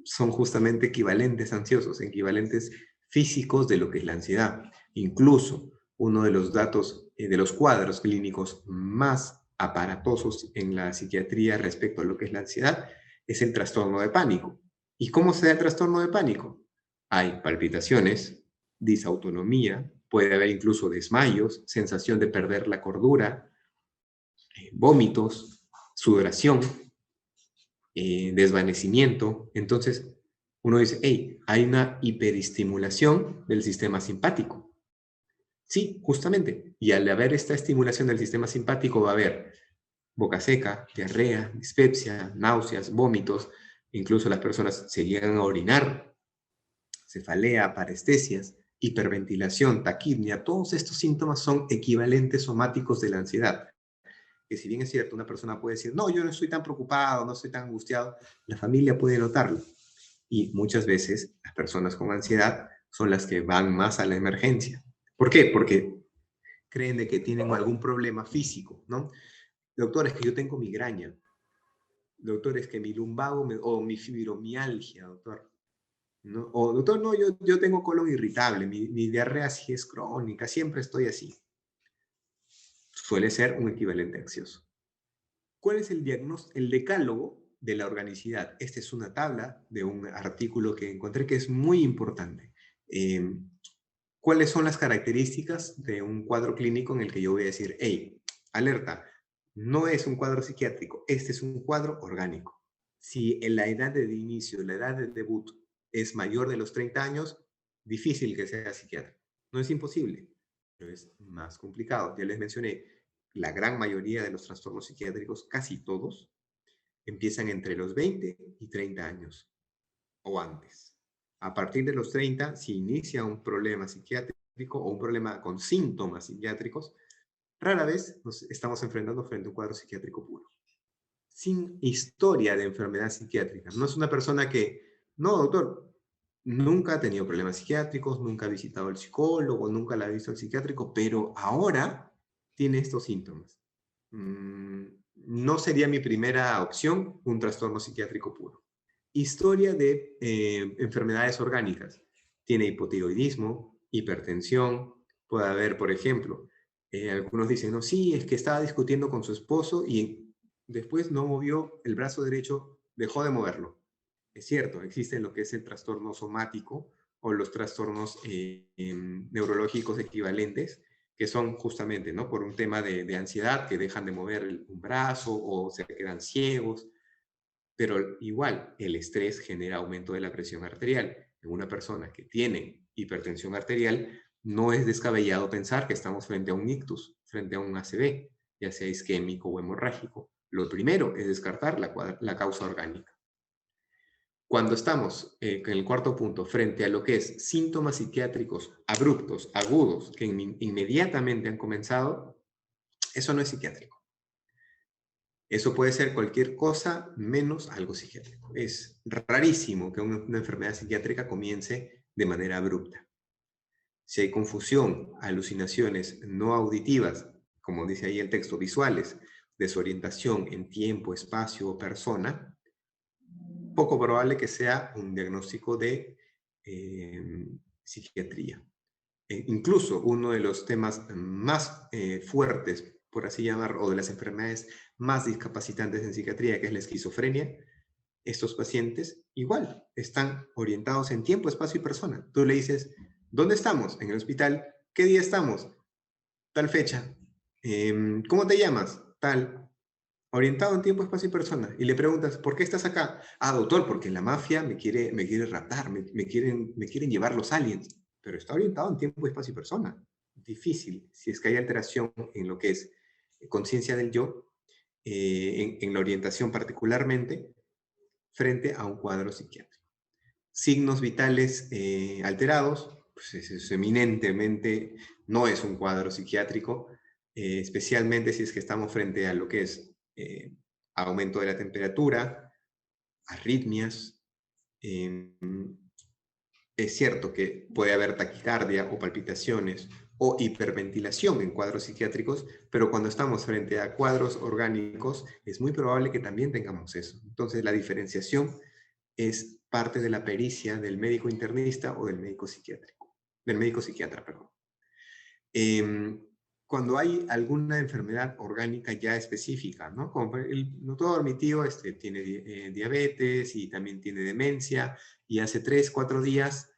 Son justamente equivalentes ansiosos, equivalentes físicos de lo que es la ansiedad. Incluso uno de los datos, de los cuadros clínicos más aparatosos en la psiquiatría respecto a lo que es la ansiedad es el trastorno de pánico. ¿Y cómo se da el trastorno de pánico? Hay palpitaciones, disautonomía, puede haber incluso desmayos, sensación de perder la cordura, vómitos, sudoración, desvanecimiento. Entonces, uno dice, hey, hay una hiperestimulación del sistema simpático. Sí, justamente. Y al haber esta estimulación del sistema simpático va a haber boca seca, diarrea, dispepsia, náuseas, vómitos, incluso las personas se llegan a orinar, cefalea, parestesias, hiperventilación, taquipnia. Todos estos síntomas son equivalentes somáticos de la ansiedad. Que si bien es cierto, una persona puede decir, no, yo no estoy tan preocupado, no estoy tan angustiado, la familia puede notarlo. Y muchas veces las personas con ansiedad son las que van más a la emergencia. ¿Por qué? Porque creen de que tienen algún problema físico, ¿no? Doctor, es que yo tengo migraña. Doctor, es que mi lumbago o mi fibromialgia, doctor. ¿No? O doctor, no, yo tengo colon irritable, mi diarrea sí es crónica, siempre estoy así. Suele ser un equivalente ansioso. ¿Cuál es el diagnóstico, el decálogo de la organicidad? Esta es una tabla de un artículo que encontré que es muy importante. ¿Cuáles son las características de un cuadro clínico en el que yo voy a decir, hey, alerta, no es un cuadro psiquiátrico, este es un cuadro orgánico? Si en la edad de inicio, la edad de debut es mayor de los 30 años, difícil que sea psiquiátrico. No es imposible, pero es más complicado. Ya les mencioné, la gran mayoría de los trastornos psiquiátricos, casi todos, empiezan entre los 20 y 30 años o antes. A partir de los 30, si inicia un problema psiquiátrico o un problema con síntomas psiquiátricos, rara vez nos estamos enfrentando frente a un cuadro psiquiátrico puro. Sin historia de enfermedad psiquiátrica. No es una persona que, no, doctor, nunca ha tenido problemas psiquiátricos, nunca ha visitado al psicólogo, nunca la ha visto al psiquiátrico, pero ahora tiene estos síntomas. No sería mi primera opción un trastorno psiquiátrico puro. Historia de enfermedades orgánicas. Tiene hipotiroidismo, hipertensión, puede haber, por ejemplo, algunos dicen, no, sí, es que estaba discutiendo con su esposo y después no movió el brazo derecho, dejó de moverlo. Es cierto, existen lo que es el trastorno somático o los trastornos neurológicos equivalentes, que son justamente, ¿no? Por un tema de ansiedad, que dejan de mover un brazo o se quedan ciegos. Pero igual, el estrés genera aumento de la presión arterial. En una persona que tiene hipertensión arterial, no es descabellado pensar que estamos frente a un ictus, frente a un ACV, ya sea isquémico o hemorrágico. Lo primero es descartar la causa orgánica. Cuando estamos en el cuarto punto, frente a lo que es síntomas psiquiátricos abruptos, agudos, que inmediatamente han comenzado, eso no es psiquiátrico. Eso puede ser cualquier cosa menos algo psiquiátrico. Es rarísimo que una enfermedad psiquiátrica comience de manera abrupta. Si hay confusión, alucinaciones no auditivas, como dice ahí el texto, visuales, desorientación en tiempo, espacio o persona, poco probable que sea un diagnóstico de psiquiatría. Incluso uno de los temas más fuertes, por así llamar, o de las enfermedades más discapacitantes en psiquiatría, que es la esquizofrenia, estos pacientes igual están orientados en tiempo, espacio y persona. Tú le dices, ¿dónde estamos? En el hospital. ¿Qué día estamos? Tal fecha. ¿Cómo te llamas? Tal. Orientado en tiempo, espacio y persona. Y le preguntas, ¿por qué estás acá? Ah, doctor, porque la mafia me quiere raptar, me quieren llevar los aliens. Pero está orientado en tiempo, espacio y persona. Difícil, si es que hay alteración en lo que es conciencia del yo, en la orientación particularmente, frente a un cuadro psiquiátrico. Signos vitales alterados, pues es eminentemente no es un cuadro psiquiátrico, especialmente si es que estamos frente a lo que es aumento de la temperatura, arritmias. eh, es cierto que puede haber taquicardia o palpitaciones o hiperventilación en cuadros psiquiátricos, pero cuando estamos frente a cuadros orgánicos es muy probable que también tengamos eso. Entonces la diferenciación es parte de la pericia del médico internista o del médico psiquiátrico, del médico psiquiatra, perdón. Cuando hay alguna enfermedad orgánica ya específica, ¿no? Como el notorio mi tío tiene diabetes y también tiene demencia, y hace 3, 4 días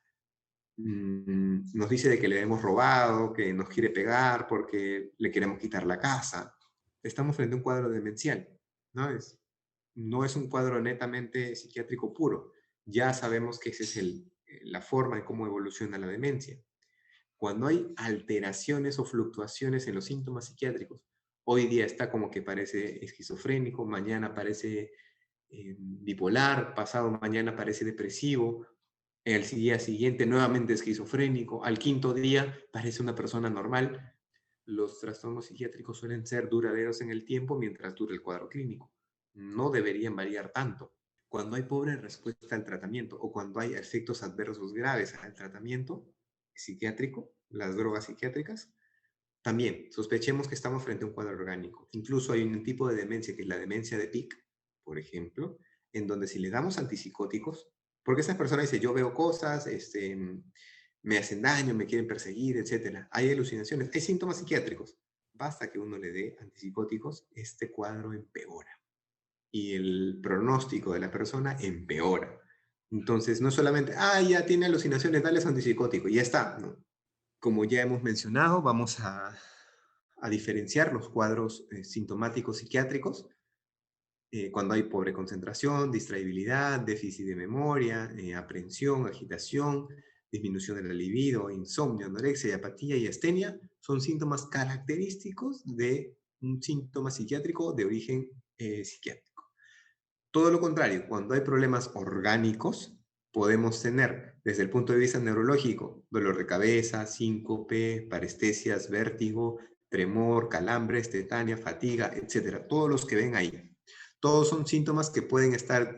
nos dice de que le hemos robado, que nos quiere pegar porque le queremos quitar la casa. Estamos frente a un cuadro demencial, ¿no? No es un cuadro netamente psiquiátrico puro. Ya sabemos que esa es la forma de cómo evoluciona la demencia. Cuando hay alteraciones o fluctuaciones en los síntomas psiquiátricos, hoy día está como que parece esquizofrénico, mañana parece bipolar, pasado mañana parece depresivo, el día siguiente nuevamente esquizofrénico, al quinto día parece una persona normal. Los trastornos psiquiátricos suelen ser duraderos en el tiempo mientras dura el cuadro clínico. No deberían variar tanto. Cuando hay pobre respuesta al tratamiento o cuando hay efectos adversos graves al tratamiento psiquiátrico, las drogas psiquiátricas, también sospechemos que estamos frente a un cuadro orgánico. Incluso hay un tipo de demencia que es la demencia de Pick, por ejemplo, en donde si le damos antipsicóticos, porque esa persona dice, yo veo cosas, me hacen daño, me quieren perseguir, etcétera. Hay alucinaciones, hay síntomas psiquiátricos. Basta que uno le dé antipsicóticos, este cuadro empeora y el pronóstico de la persona empeora. Entonces, no solamente, ya tiene alucinaciones, dale antipsicótico, y ya está. ¿No? Como ya hemos mencionado, vamos a diferenciar los cuadros sintomáticos psiquiátricos cuando hay pobre concentración, distraibilidad, déficit de memoria, aprensión, agitación, disminución de la libido, insomnio, anorexia, apatía y astenia, son síntomas característicos de un síntoma psiquiátrico de origen psiquiátrico. Todo lo contrario, cuando hay problemas orgánicos, podemos tener, desde el punto de vista neurológico, dolor de cabeza, síncope, parestesias, vértigo, tremor, calambres, tetania, fatiga, etcétera. Todos los que ven ahí. Todos son síntomas que pueden estar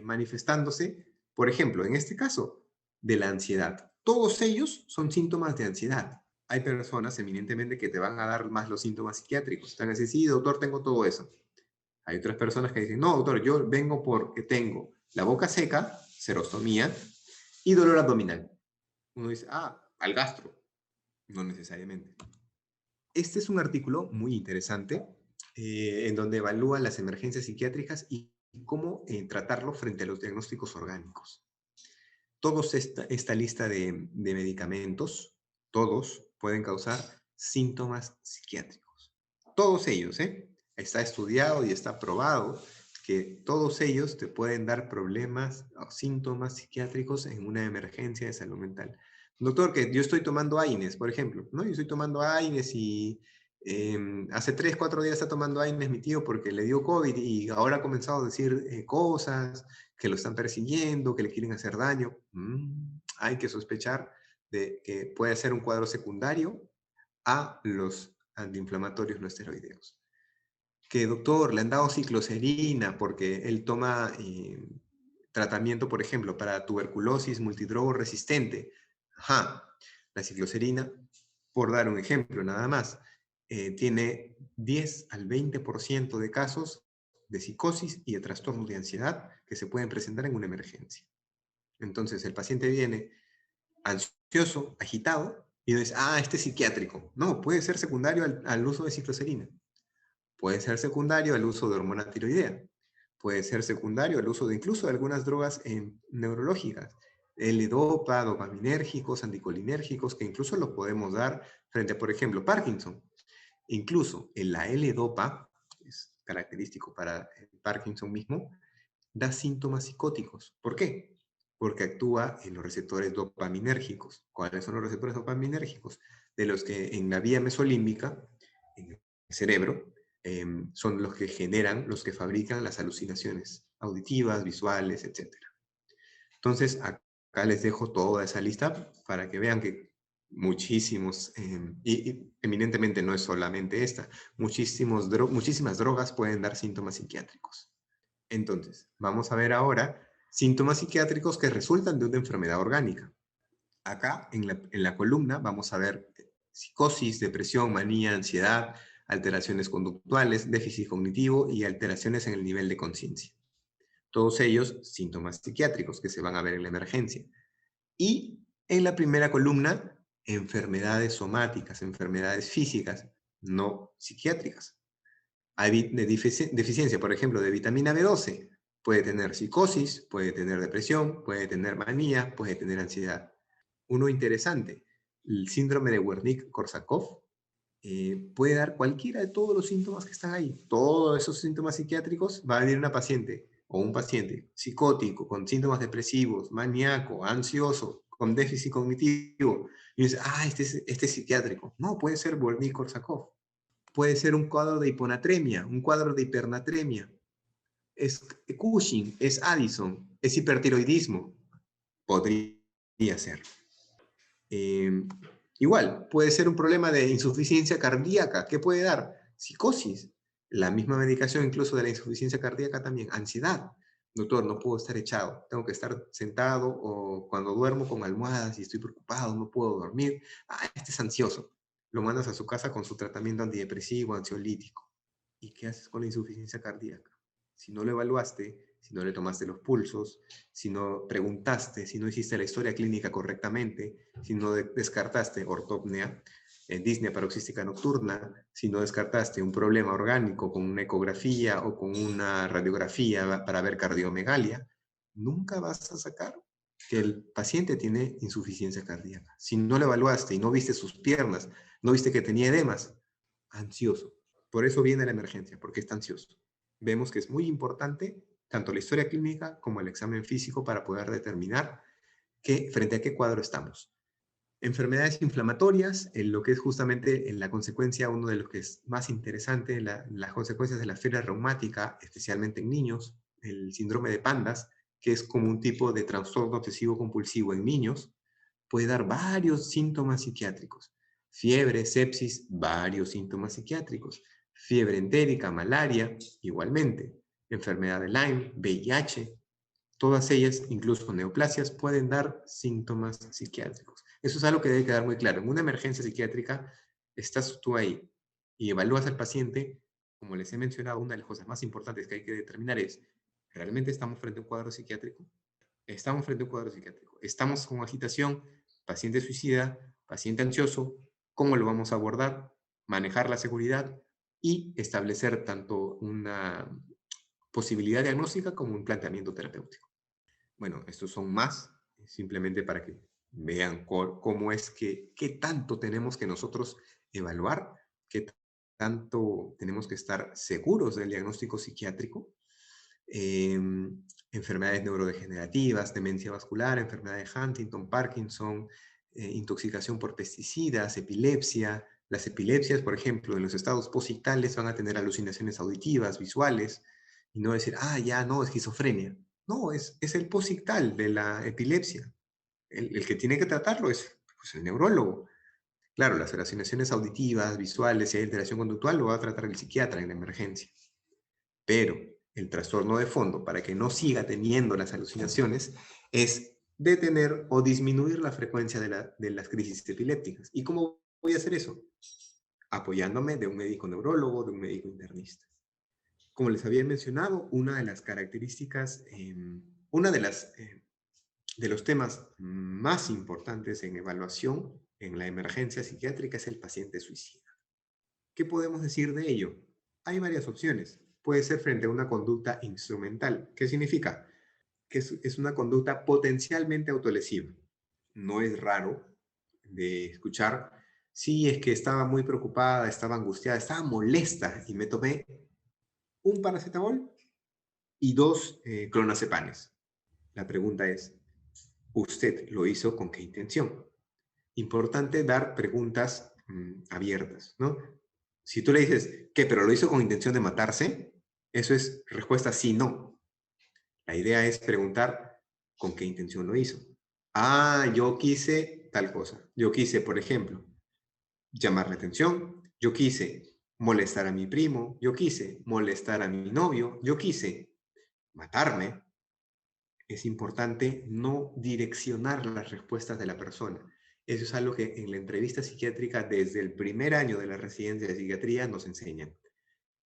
manifestándose, por ejemplo, en este caso, de la ansiedad. Todos ellos son síntomas de ansiedad. Hay personas eminentemente que te van a dar más los síntomas psiquiátricos. Están así, sí, doctor, tengo todo eso. Hay otras personas que dicen, no, doctor, yo vengo porque tengo la boca seca, serostomía, y dolor abdominal. Uno dice, al gastro. No necesariamente. Este es un artículo muy interesante en donde evalúa las emergencias psiquiátricas y cómo tratarlo frente a los diagnósticos orgánicos. Todos esta lista de medicamentos, todos pueden causar síntomas psiquiátricos. Todos ellos, ¿eh? Está estudiado y está probado que todos ellos te pueden dar problemas o síntomas psiquiátricos en una emergencia de salud mental. Doctor, que yo estoy tomando AINES, por ejemplo, ¿no? Yo estoy tomando AINES y hace 3, 4 días está tomando AINES mi tío porque le dio COVID y ahora ha comenzado a decir cosas, que lo están persiguiendo, que le quieren hacer daño. Hay que sospechar de que puede ser un cuadro secundario a los antiinflamatorios no esteroideos. Que doctor, le han dado cicloserina porque él toma tratamiento, por ejemplo, para tuberculosis multidrogo resistente. Ajá, la cicloserina, por dar un ejemplo nada más, tiene 10 al 20% de casos de psicosis y de trastornos de ansiedad que se pueden presentar en una emergencia. Entonces el paciente viene ansioso, agitado, y dice, este es psiquiátrico. No, puede ser secundario al uso de cicloserina. Puede ser secundario al uso de hormona tiroidea. Puede ser secundario al uso de incluso de algunas drogas neurológicas. L-dopa, dopaminérgicos, anticolinérgicos, que incluso los podemos dar frente a, por ejemplo, Parkinson. Incluso la L-dopa, es característico para el Parkinson mismo, da síntomas psicóticos. ¿Por qué? Porque actúa en los receptores dopaminérgicos. ¿Cuáles son los receptores dopaminérgicos? De los que en la vía mesolímbica, en el cerebro, son los que generan, los que fabrican las alucinaciones auditivas, visuales, etc. Entonces, acá les dejo toda esa lista para que vean que muchísimos, y eminentemente no es solamente esta, muchísimas drogas pueden dar síntomas psiquiátricos. Entonces, vamos a ver ahora síntomas psiquiátricos que resultan de una enfermedad orgánica. Acá en la columna vamos a ver psicosis, depresión, manía, ansiedad, alteraciones conductuales, déficit cognitivo y alteraciones en el nivel de conciencia. Todos ellos síntomas psiquiátricos que se van a ver en la emergencia. Y en la primera columna, enfermedades somáticas, enfermedades físicas, no psiquiátricas. Hay deficiencia, por ejemplo, de vitamina B12. Puede tener psicosis, puede tener depresión, puede tener manía, puede tener ansiedad. Uno interesante, el síndrome de Wernicke-Korsakoff puede dar cualquiera de todos los síntomas que están ahí. Todos esos síntomas psiquiátricos, va a venir una paciente o un paciente psicótico, con síntomas depresivos, maníaco, ansioso, con déficit cognitivo, y dice, este es psiquiátrico. No, puede ser Wernicke-Korsakoff. Puede ser un cuadro de hiponatremia, un cuadro de hipernatremia. Es Cushing, es Addison, es hipertiroidismo. Podría ser. Igual, puede ser un problema de insuficiencia cardíaca. ¿Qué puede dar? Psicosis. La misma medicación incluso de la insuficiencia cardíaca también. Ansiedad. Doctor, no puedo estar echado. Tengo que estar sentado o cuando duermo con almohadas y estoy preocupado, no puedo dormir. Este es ansioso. Lo mandas a su casa con su tratamiento antidepresivo, ansiolítico. ¿Y qué haces con la insuficiencia cardíaca? Si no lo evaluaste, si no le tomaste los pulsos, si no preguntaste, si no hiciste la historia clínica correctamente, si no descartaste ortopnea, disnea paroxística nocturna, si no descartaste un problema orgánico con una ecografía o con una radiografía para ver cardiomegalia, nunca vas a sacar que el paciente tiene insuficiencia cardíaca. Si no lo evaluaste y no viste sus piernas, no viste que tenía edemas, ansioso. Por eso viene la emergencia, porque está ansioso. Vemos que es muy importante tanto la historia clínica como el examen físico para poder determinar frente a qué cuadro estamos. Enfermedades inflamatorias, en lo que es justamente en la consecuencia, uno de los que es más interesante, las consecuencias de la fiebre reumática, especialmente en niños, el síndrome de Pandas, que es como un tipo de trastorno obsesivo compulsivo en niños, puede dar varios síntomas psiquiátricos. Fiebre, sepsis, varios síntomas psiquiátricos. Fiebre entérica, malaria, igualmente. Enfermedad de Lyme, VIH, todas ellas, incluso neoplasias, pueden dar síntomas psiquiátricos. Eso es algo que debe quedar muy claro. En una emergencia psiquiátrica, estás tú ahí y evalúas al paciente. Como les he mencionado, una de las cosas más importantes que hay que determinar es, ¿realmente estamos frente a un cuadro psiquiátrico? Estamos frente a un cuadro psiquiátrico. Estamos con agitación, paciente suicida, paciente ansioso. ¿Cómo lo vamos a abordar? Manejar la seguridad y establecer tanto una posibilidad diagnóstica como un planteamiento terapéutico. Bueno, estos son más, simplemente para que vean cómo es qué tanto tenemos que nosotros evaluar, qué tanto tenemos que estar seguros del diagnóstico psiquiátrico, enfermedades neurodegenerativas, demencia vascular, enfermedad de Huntington, Parkinson, intoxicación por pesticidas, epilepsia. Las epilepsias, por ejemplo, en los estados positales van a tener alucinaciones auditivas, visuales, y no decir, ah, ya, no, esquizofrenia. No, es el posictal de la epilepsia. El que tiene que tratarlo es pues, el neurólogo. Claro, las alucinaciones auditivas, visuales, si hay alteración conductual, lo va a tratar el psiquiatra en la emergencia. Pero el trastorno de fondo, para que no siga teniendo las alucinaciones, es detener o disminuir la frecuencia de las crisis epilépticas. ¿Y cómo voy a hacer eso? Apoyándome de un médico neurólogo, de un médico internista. Como les había mencionado, una de las características, una de los temas más importantes en evaluación en la emergencia psiquiátrica es el paciente suicida. ¿Qué podemos decir de ello? Hay varias opciones. Puede ser frente a una conducta instrumental. ¿Qué significa? Que es una conducta potencialmente autolesiva. No es raro de escuchar, sí, es que estaba muy preocupada, estaba angustiada, estaba molesta y me tomé un paracetamol y dos clonazepams. La pregunta es, ¿usted lo hizo con qué intención? Importante dar preguntas abiertas, ¿no? Si tú le dices, ¿qué? ¿Pero lo hizo con intención de matarse? Eso es respuesta sí, no. La idea es preguntar con qué intención lo hizo. Ah, yo quise tal cosa. Yo quise, por ejemplo, llamar la atención. Yo quise molestar a mi primo. Yo quise molestar a mi novio. Yo quise matarme. Es importante no direccionar las respuestas de la persona. Eso es algo que en la entrevista psiquiátrica desde el primer año de la residencia de psiquiatría nos enseñan.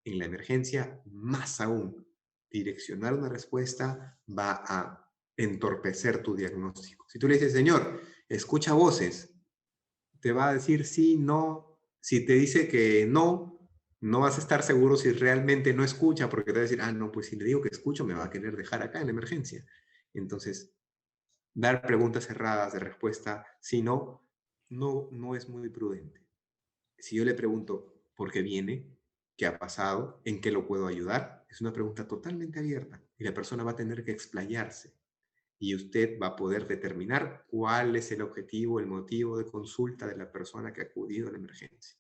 En la emergencia, más aún, direccionar una respuesta va a entorpecer tu diagnóstico. Si tú le dices, señor, escucha voces, te va a decir sí, no. Si te dice que no, no vas a estar seguro si realmente no escucha, porque te va a decir, ah, no, pues si le digo que escucho, me va a querer dejar acá en la emergencia. Entonces, dar preguntas cerradas de respuesta, si no, no es muy prudente. Si yo le pregunto por qué viene, qué ha pasado, en qué lo puedo ayudar, es una pregunta totalmente abierta y la persona va a tener que explayarse y usted va a poder determinar cuál es el objetivo, el motivo de consulta de la persona que ha acudido a la emergencia.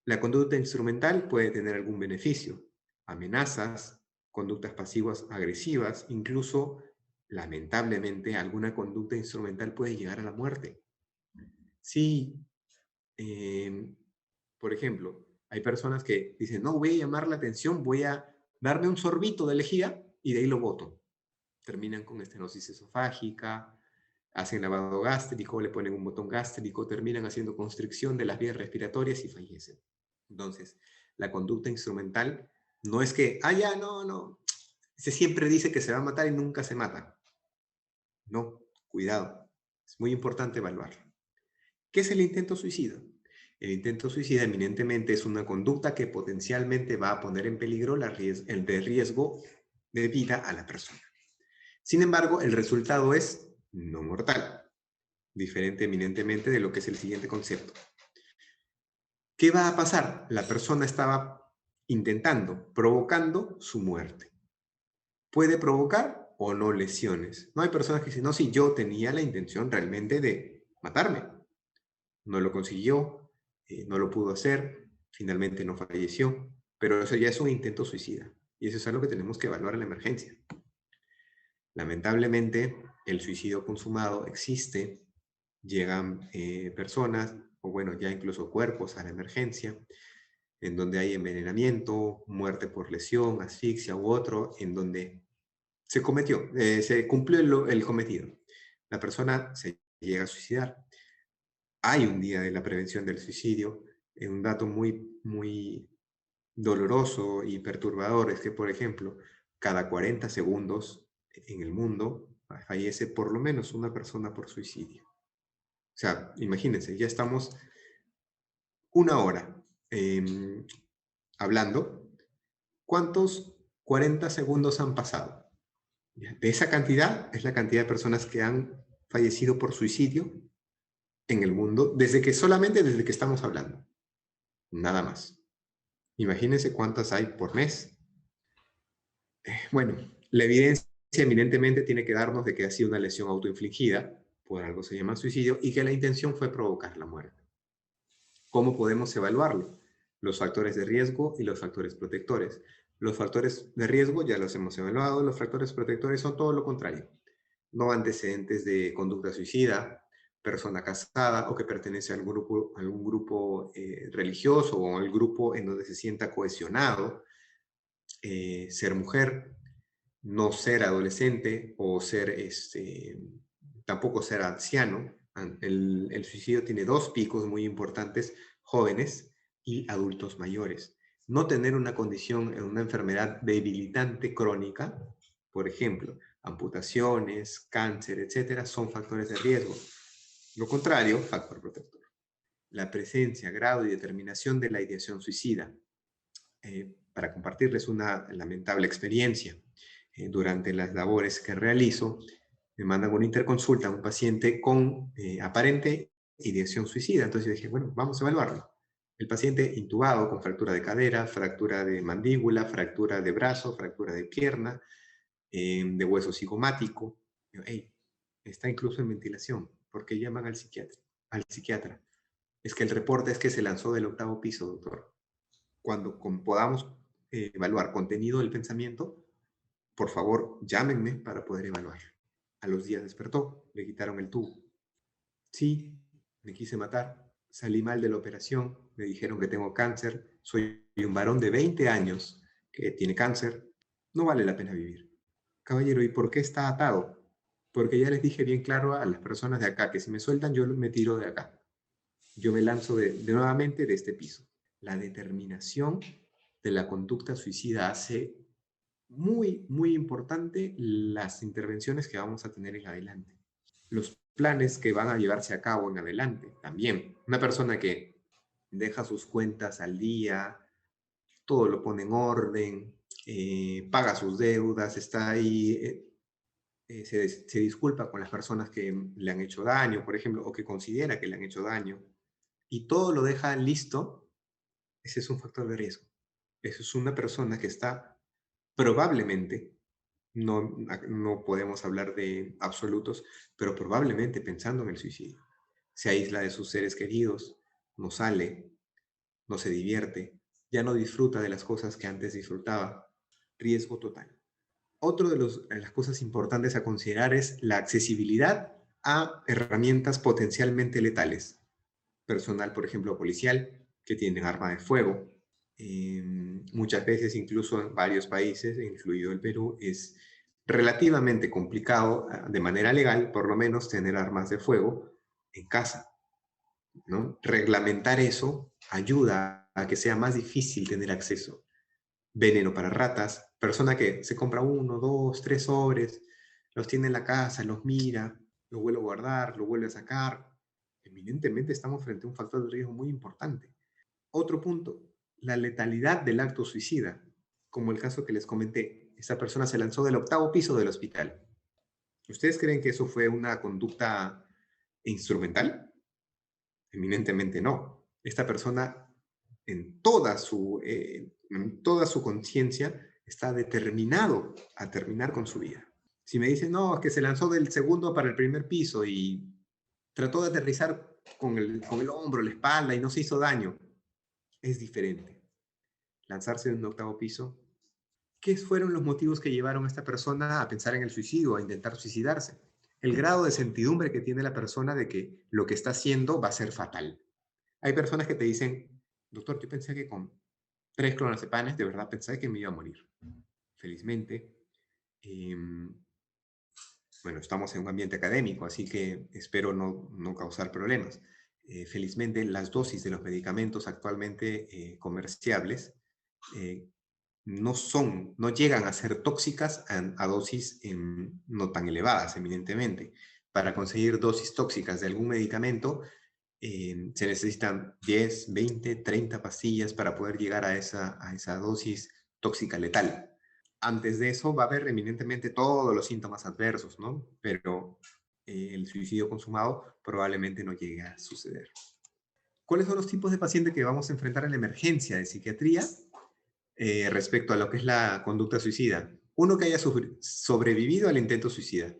La conducta instrumental puede tener algún beneficio, amenazas, conductas pasivas agresivas, incluso, lamentablemente, alguna conducta instrumental puede llegar a la muerte. Sí, por ejemplo, hay personas que dicen, no, voy a llamar la atención, voy a darme un sorbito de lejía y de ahí lo boto. Terminan con estenosis esofágica, hacen lavado gástrico, le ponen un botón gástrico, terminan haciendo constricción de las vías respiratorias y fallecen. Entonces, la conducta instrumental no es que, ah, ya, no, se siempre dice que se va a matar y nunca se mata. No, cuidado, es muy importante evaluarlo. ¿Qué es el intento suicida? El intento suicida eminentemente es una conducta que potencialmente va a poner en peligro el de riesgo de vida a la persona. Sin embargo, el resultado es no mortal, diferente eminentemente de lo que es el siguiente concepto. ¿Qué va a pasar? La persona estaba provocando su muerte. Puede provocar o no lesiones. No hay personas que dicen, no, sí, yo tenía la intención realmente de matarme. No lo consiguió, no lo pudo hacer, finalmente no falleció, pero eso ya es un intento suicida. Y eso es algo que tenemos que evaluar en la emergencia. Lamentablemente, el suicidio consumado existe, llegan personas, o bueno, ya incluso cuerpos a la emergencia, en donde hay envenenamiento, muerte por lesión, asfixia u otro, en donde se cumplió el cometido. La persona se llega a suicidar. Hay un día de la prevención del suicidio. Un dato muy doloroso y perturbador es que, por ejemplo, cada 40 segundos en el mundo fallece por lo menos una persona por suicidio. O sea, imagínense, ya estamos una hora hablando. ¿Cuántos 40 segundos han pasado? De esa cantidad es la cantidad de personas que han fallecido por suicidio en el mundo solamente desde que estamos hablando. Nada más. Imagínense cuántas hay por mes. Bueno, la evidencia eminentemente tiene que darnos de que ha sido una lesión autoinfligida, por algo se llama suicidio, y que la intención fue provocar la muerte. ¿Cómo podemos evaluarlo? Los factores de riesgo y los factores protectores. Los factores de riesgo ya los hemos evaluado, los factores protectores son todo lo contrario. No antecedentes de conducta suicida, persona casada o que pertenece a algún grupo religioso o al grupo en donde se sienta cohesionado, ser mujer, no ser adolescente o ser, tampoco ser anciano. El suicidio tiene dos picos muy importantes, jóvenes y adultos mayores. No tener una condición, una enfermedad debilitante crónica, por ejemplo, amputaciones, cáncer, etcétera, son factores de riesgo. Lo contrario, factor protector. La presencia, grado y determinación de la ideación suicida. Para compartirles una lamentable experiencia. Durante las labores que realizo, me mandan una interconsulta a un paciente con aparente ideación suicida. Entonces yo dije, bueno, vamos a evaluarlo. El paciente intubado con fractura de cadera, fractura de mandíbula, fractura de brazo, fractura de pierna, de hueso cigomático. Yo, hey, está incluso en ventilación. ¿Por qué llaman al psiquiatra? Al psiquiatra. Es que el reporte es que se lanzó del 8º piso, doctor. Cuando podamos evaluar contenido del pensamiento, por favor, llámenme para poder evaluar. A los días despertó, le quitaron el tubo. Sí, me quise matar, salí mal de la operación, me dijeron que tengo cáncer, soy un varón de 20 años que tiene cáncer, no vale la pena vivir. Caballero, ¿y por qué está atado? Porque ya les dije bien claro a las personas de acá que si me sueltan yo me tiro de acá. Yo me lanzo nuevamente de este piso. La determinación de la conducta suicida hace muy, muy importante las intervenciones que vamos a tener en adelante. Los planes que van a llevarse a cabo en adelante también. Una persona que deja sus cuentas al día, todo lo pone en orden, paga sus deudas, está ahí, se disculpa con las personas que le han hecho daño, por ejemplo, o que considera que le han hecho daño, y todo lo deja listo, ese es un factor de riesgo. Eso es una persona que está probablemente, no podemos hablar de absolutos, pero probablemente pensando en el suicidio. Se aísla de sus seres queridos, no sale, no se divierte, ya no disfruta de las cosas que antes disfrutaba. Riesgo total. Otro de las cosas importantes a considerar es la accesibilidad a herramientas potencialmente letales. Personal, por ejemplo, policial, que tienen arma de fuego. Muchas veces, incluso en varios países, incluido el Perú, es relativamente complicado, de manera legal, por lo menos, tener armas de fuego en casa, ¿no? Reglamentar eso ayuda a que sea más difícil tener acceso. Veneno para ratas, persona que se compra 1, 2, 3 sobres, los tiene en la casa, los mira, los vuelve a guardar, los vuelve a sacar. Evidentemente estamos frente a un factor de riesgo muy importante. Otro punto, la letalidad del acto suicida, como el caso que les comenté. Esta persona se lanzó del 8º piso del hospital. ¿Ustedes creen que eso fue una conducta instrumental? Eminentemente no. Esta persona en toda su conciencia está determinado a terminar con su vida. Si me dicen, no, es que se lanzó del segundo para el primer piso y trató de aterrizar con el hombro, la espalda y no se hizo daño, es diferente. Lanzarse de un 8º piso. ¿Qué fueron los motivos que llevaron a esta persona a pensar en el suicidio, a intentar suicidarse? El grado de certidumbre que tiene la persona de que lo que está haciendo va a ser fatal. Hay personas que te dicen, doctor, yo pensé que con 3 clonazepams de verdad pensé que me iba a morir. Felizmente, eh, bueno, estamos en un ambiente académico, así que espero no causar problemas. Felizmente, las dosis de los medicamentos actualmente comerciables eh, no llegan a ser tóxicas a dosis no tan elevadas, evidentemente. Para conseguir dosis tóxicas de algún medicamento, se necesitan 10, 20, 30 pastillas para poder llegar a esa dosis tóxica letal. Antes de eso va a haber eminentemente todos los síntomas adversos, ¿no? Pero el suicidio consumado probablemente no llegue a suceder. ¿Cuáles son los tipos de pacientes que vamos a enfrentar en la emergencia de psiquiatría respecto a lo que es la conducta suicida? Uno que haya sobrevivido al intento suicida.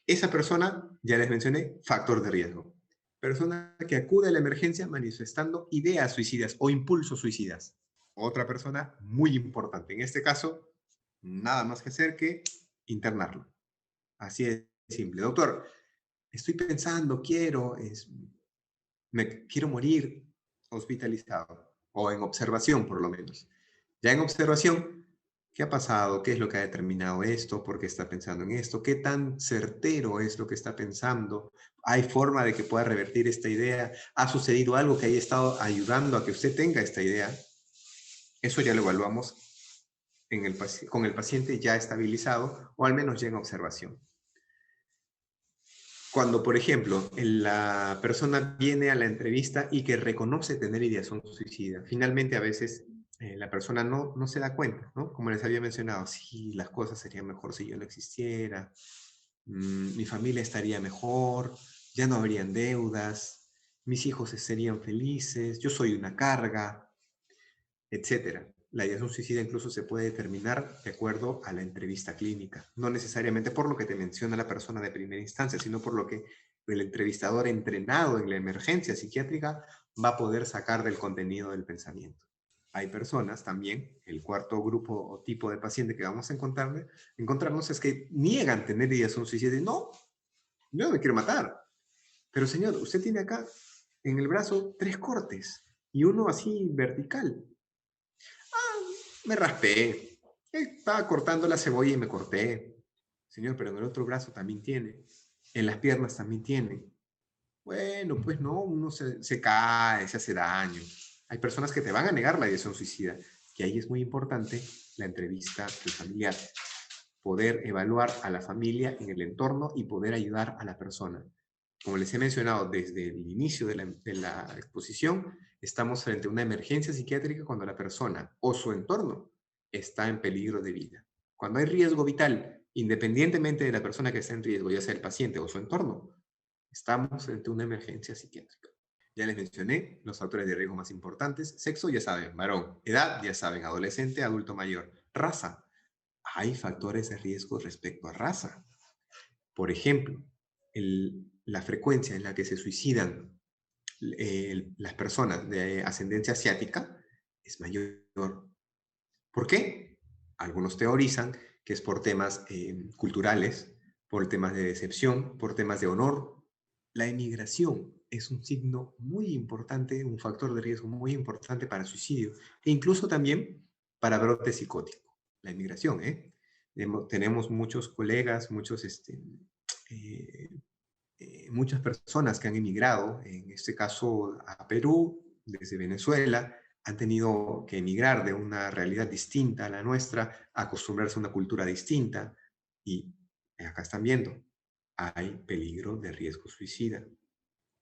Esa persona, ya les mencioné, factor de riesgo. Persona que acude a la emergencia manifestando ideas suicidas o impulsos suicidas. Otra persona muy importante. En este caso, nada más que hacer que internarlo. Así de simple. Doctor, estoy pensando, quiero morir hospitalizado o en observación por lo menos. Ya en observación, ¿qué ha pasado? ¿Qué es lo que ha determinado esto? ¿Por qué está pensando en esto? ¿Qué tan certero es lo que está pensando? ¿Hay forma de que pueda revertir esta idea? ¿Ha sucedido algo que haya estado ayudando a que usted tenga esta idea? Eso ya lo evaluamos con el paciente ya estabilizado o al menos ya en observación. Cuando, por ejemplo, la persona viene a la entrevista y que reconoce tener ideación suicida, finalmente a veces la persona no se da cuenta, ¿no? Como les había mencionado, sí, las cosas serían mejor si yo no existiera, mi familia estaría mejor, ya no habrían deudas, mis hijos serían felices, yo soy una carga, etcétera. La ideación suicida incluso se puede determinar de acuerdo a la entrevista clínica, no necesariamente por lo que te menciona la persona de primera instancia, sino por lo que el entrevistador entrenado en la emergencia psiquiátrica va a poder sacar del contenido del pensamiento. Hay personas también, el cuarto grupo o tipo de paciente que vamos a encontrarnos es que niegan tener ideación suicida y no, yo no me quiero matar. Pero señor, usted tiene acá en el brazo 3 cortes y uno así vertical. Me raspé. Estaba cortando la cebolla y me corté. Señor, pero en el otro brazo también tiene. En las piernas también tiene. Bueno, pues no, uno se cae, se hace daño. Hay personas que te van a negar la ideación suicida. Y ahí es muy importante la entrevista del familiar. Poder evaluar a la familia en el entorno y poder ayudar a la persona. Como les he mencionado desde el inicio de la exposición, estamos frente a una emergencia psiquiátrica cuando la persona o su entorno está en peligro de vida. Cuando hay riesgo vital, independientemente de la persona que está en riesgo, ya sea el paciente o su entorno, estamos frente a una emergencia psiquiátrica. Ya les mencioné los factores de riesgo más importantes. Sexo, ya saben, varón. Edad, ya saben, adolescente, adulto mayor. Raza. Hay factores de riesgo respecto a raza. Por ejemplo, la frecuencia en la que se suicidan las personas de ascendencia asiática es mayor. ¿Por qué? Algunos teorizan que es por temas culturales, por temas de decepción, por temas de honor. La emigración es un signo muy importante, un factor de riesgo muy importante para suicidio e incluso también para brote psicótico. La emigración, ¿eh? Tenemos muchos colegas, muchas personas que han emigrado, en este caso a Perú, desde Venezuela, han tenido que emigrar de una realidad distinta a la nuestra, acostumbrarse a una cultura distinta y acá están viendo, hay peligro de riesgo suicida.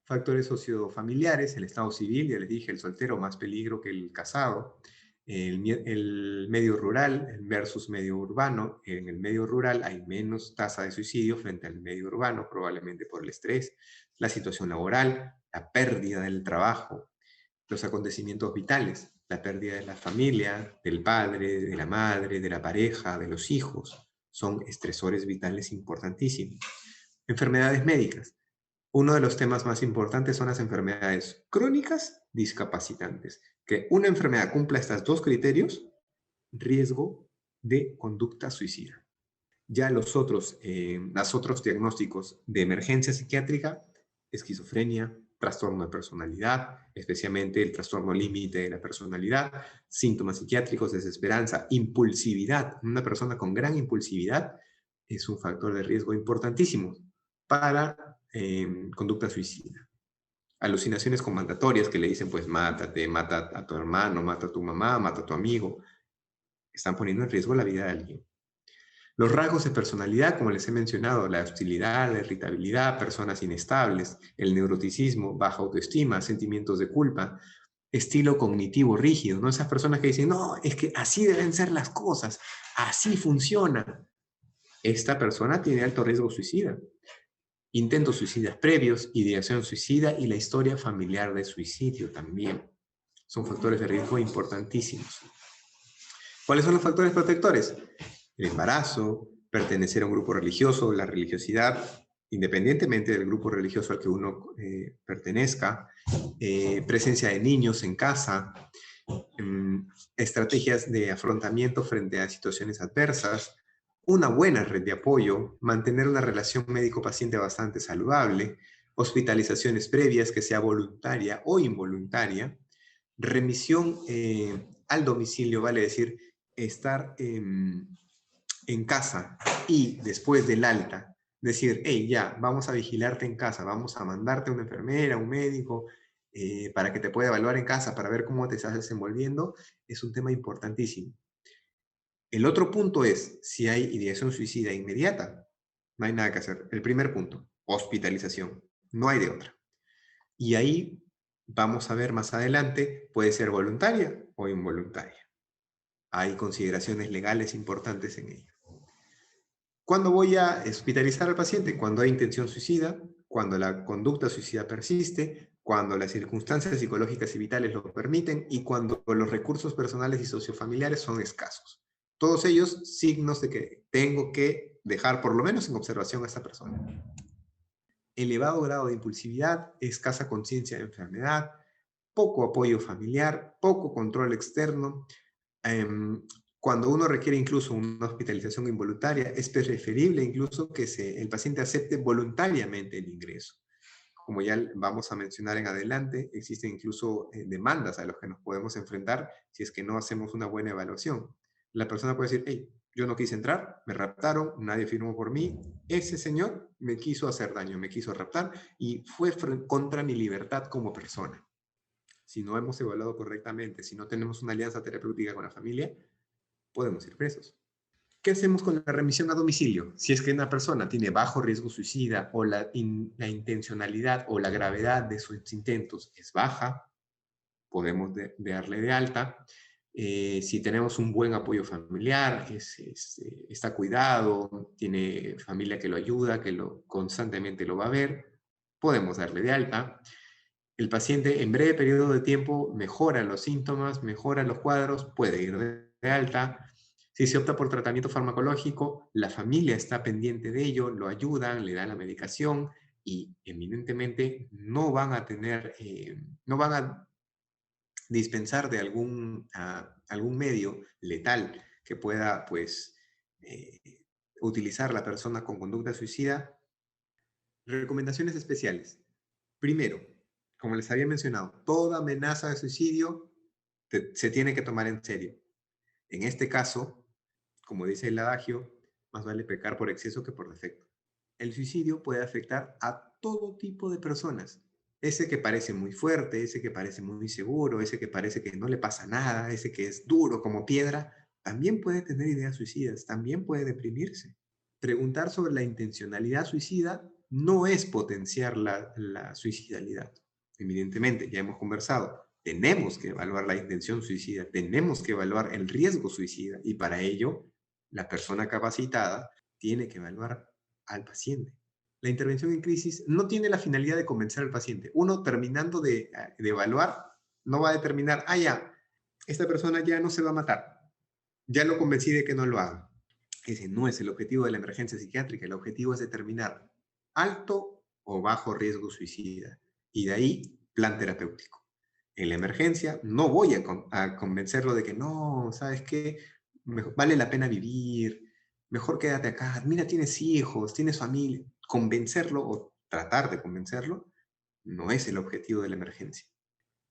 Factores sociofamiliares, el estado civil, ya les dije, el soltero más peligro que el casado, el medio rural versus medio urbano. En el medio rural hay menos tasa de suicidio frente al medio urbano, probablemente por el estrés, la situación laboral, la pérdida del trabajo, los acontecimientos vitales, la pérdida de la familia, del padre, de la madre, de la pareja, de los hijos, son estresores vitales importantísimos. Enfermedades médicas. Uno de los temas más importantes son las enfermedades crónicas discapacitantes. Que una enfermedad cumpla estos dos criterios, riesgo de conducta suicida. Ya los otros diagnósticos de emergencia psiquiátrica, esquizofrenia, trastorno de personalidad, especialmente el trastorno límite de la personalidad, síntomas psiquiátricos, desesperanza, impulsividad. Una persona con gran impulsividad es un factor de riesgo importantísimo para conducta suicida. Alucinaciones comandatorias que le dicen, pues mátate, mata a tu hermano, mata a tu mamá, mata a tu amigo. Están poniendo en riesgo la vida de alguien. Los rasgos de personalidad, como les he mencionado, la hostilidad, la irritabilidad, personas inestables, el neuroticismo, baja autoestima, sentimientos de culpa, estilo cognitivo rígido, ¿no? Esas personas que dicen, no, es que así deben ser las cosas, así funciona. Esta persona tiene alto riesgo suicida. Intentos suicidas previos, ideación suicida y la historia familiar de suicidio también. Son factores de riesgo importantísimos. ¿Cuáles son los factores protectores? el embarazo, pertenecer a un grupo religioso, la religiosidad, independientemente del grupo religioso al que uno pertenezca, presencia de niños en casa, estrategias de afrontamiento frente a situaciones adversas, una buena red de apoyo, mantener una relación médico-paciente bastante saludable, hospitalizaciones previas que sea voluntaria o involuntaria, remisión al domicilio, vale decir, estar en casa y después del alta, decir, hey, ya, vamos a vigilarte en casa, vamos a mandarte a una enfermera, un médico, para que te pueda evaluar en casa, para ver cómo te estás desenvolviendo, es un tema importantísimo. El otro punto es, si hay ideación suicida inmediata, no hay nada que hacer. El primer punto, hospitalización, no hay de otra. Y ahí vamos a ver más adelante, puede ser voluntaria o involuntaria. Hay consideraciones legales importantes en ello. ¿Cuándo voy a hospitalizar al paciente? Cuando hay intención suicida, cuando la conducta suicida persiste, cuando las circunstancias psicológicas y vitales lo permiten y cuando los recursos personales y sociofamiliares son escasos. Todos ellos signos de que tengo que dejar por lo menos en observación a esta persona. Elevado grado de impulsividad, escasa conciencia de enfermedad, poco apoyo familiar, poco control externo. Cuando uno requiere incluso una hospitalización involuntaria, es preferible incluso que el paciente acepte voluntariamente el ingreso. Como ya vamos a mencionar en adelante, existen incluso demandas a las que nos podemos enfrentar si es que no hacemos una buena evaluación. La persona puede decir, hey, yo no quise entrar, me raptaron, nadie firmó por mí, ese señor me quiso hacer daño, me quiso raptar y fue contra mi libertad como persona. Si no hemos evaluado correctamente, si no tenemos una alianza terapéutica con la familia, podemos ir presos. ¿Qué hacemos con la remisión a domicilio? Si es que una persona tiene bajo riesgo suicida o la intencionalidad o la gravedad de sus intentos es baja, podemos darle de alta. Si tenemos un buen apoyo familiar, está cuidado, tiene familia que lo ayuda, que constantemente lo va a ver, podemos darle de alta. El paciente en breve periodo de tiempo mejora los síntomas, mejora los cuadros, puede ir de alta. Si se opta por tratamiento farmacológico, la familia está pendiente de ello, lo ayudan, le dan la medicación y eminentemente no van a no van a dispensar de algún medio letal que pueda, pues, utilizar la persona con conducta suicida. Recomendaciones especiales. Primero, como les había mencionado, toda amenaza de suicidio se tiene que tomar en serio. En este caso, como dice el adagio, más vale pecar por exceso que por defecto. El suicidio puede afectar a todo tipo de personas. Ese que parece muy fuerte, ese que parece muy seguro, ese que parece que no le pasa nada, ese que es duro como piedra, también puede tener ideas suicidas, también puede deprimirse. Preguntar sobre la intencionalidad suicida no es potenciar la suicidalidad. Evidentemente, ya hemos conversado, tenemos que evaluar la intención suicida, tenemos que evaluar el riesgo suicida y para ello la persona capacitada tiene que evaluar al paciente. La intervención en crisis no tiene la finalidad de convencer al paciente. Uno terminando de evaluar no va a determinar, ya, esta persona ya no se va a matar, ya lo convencí de que no lo haga. Ese no es el objetivo de la emergencia psiquiátrica. El objetivo es determinar alto o bajo riesgo suicida. Y de ahí, plan terapéutico. En la emergencia no voy a convencerlo de que no, ¿sabes qué? Vale la pena vivir, mejor quédate acá, mira, tienes hijos, tienes familia. Convencerlo o tratar de convencerlo no es el objetivo de la emergencia.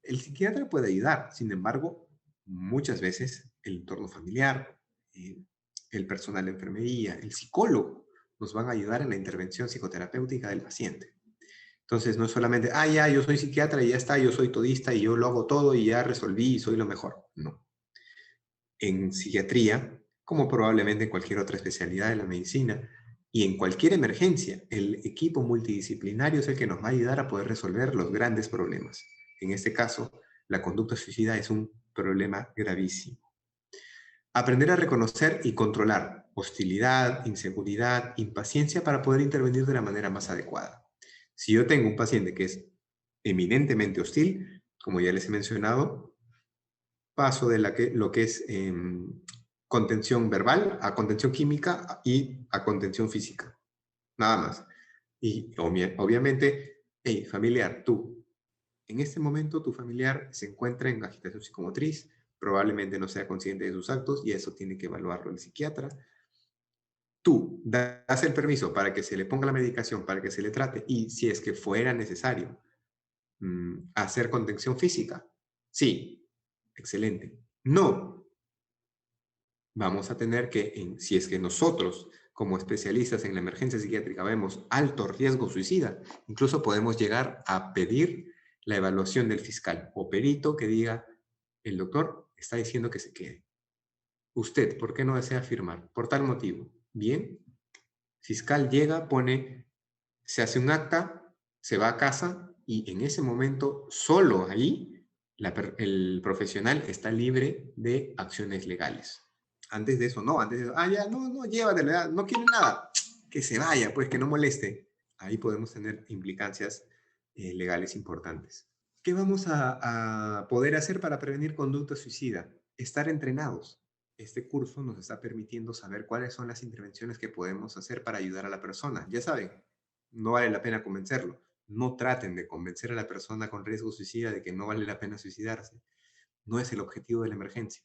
El psiquiatra puede ayudar, sin embargo, muchas veces el entorno familiar, eh, el personal de enfermería, el psicólogo nos van a ayudar en la intervención psicoterapéutica del paciente. Entonces, no es solamente, ya, yo soy psiquiatra y ya está, yo soy todista y yo lo hago todo y ya resolví y soy lo mejor. No. En psiquiatría, como probablemente en cualquier otra especialidad de la medicina, y en cualquier emergencia, el equipo multidisciplinario es el que nos va a ayudar a poder resolver los grandes problemas. En este caso, la conducta suicida es un problema gravísimo. Aprender a reconocer y controlar hostilidad, inseguridad, impaciencia para poder intervenir de la manera más adecuada. Si yo tengo un paciente que es eminentemente hostil, como ya les he mencionado, paso de lo que es contención verbal, a contención química y a contención física. Nada más. Y obviamente, hey, familiar, tú, en este momento tu familiar se encuentra en agitación psicomotriz, probablemente no sea consciente de sus actos y eso tiene que evaluarlo el psiquiatra. Tú das el permiso para que se le ponga la medicación, para que se le trate y si es que fuera necesario hacer contención física. Sí, excelente. No, vamos a tener que, si es que nosotros, como especialistas en la emergencia psiquiátrica, vemos alto riesgo suicida, incluso podemos llegar a pedir la evaluación del fiscal o perito que diga, el doctor está diciendo que se quede. Usted, ¿por qué no desea firmar? Por tal motivo. Bien, fiscal llega, se hace un acta, se va a casa y en ese momento, solo ahí, el profesional está libre de acciones legales. Antes de eso, no, antes de eso, ya, no, llévatelo, ya, no quiere nada, que se vaya, pues que no moleste. Ahí podemos tener implicancias legales importantes. ¿Qué vamos a poder hacer para prevenir conducta suicida? Estar entrenados. Este curso nos está permitiendo saber cuáles son las intervenciones que podemos hacer para ayudar a la persona. Ya saben, no vale la pena convencerlo. No traten de convencer a la persona con riesgo suicida de que no vale la pena suicidarse. No es el objetivo de la emergencia.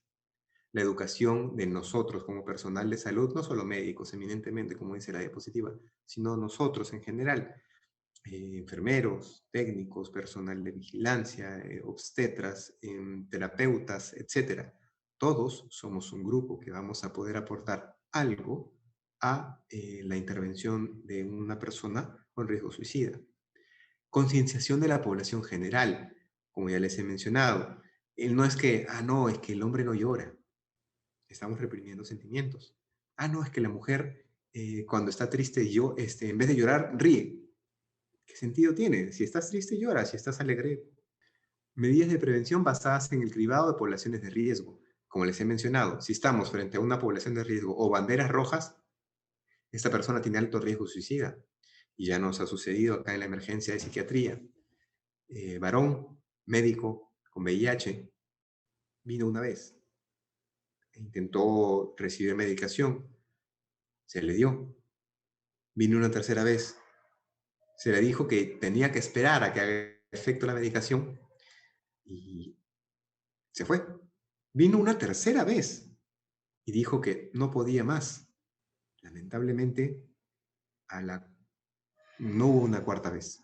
La educación de nosotros como personal de salud, no solo médicos eminentemente, como dice la diapositiva, sino nosotros en general, enfermeros, técnicos, personal de vigilancia, obstetras, terapeutas, etcétera. Todos somos un grupo que vamos a poder aportar algo a la intervención de una persona con riesgo suicida. Concienciación de la población general, como ya les he mencionado. No es que, no, es que el hombre no llora. Estamos reprimiendo sentimientos. No, es que la mujer cuando está triste, en vez de llorar, ríe. ¿Qué sentido tiene? Si estás triste, llora. Si estás alegre. Medidas de prevención basadas en el cribado de poblaciones de riesgo. Como les he mencionado, si estamos frente a una población de riesgo o banderas rojas, esta persona tiene alto riesgo suicida. Y ya nos ha sucedido acá en la emergencia de psiquiatría. Varón, médico, con VIH, vino una vez. Intentó recibir medicación. Se le dio. Vino una tercera vez. Se le dijo que tenía que esperar a que haga efecto la medicación y se fue. Vino una tercera vez y dijo que no podía más. Lamentablemente, no hubo una cuarta vez.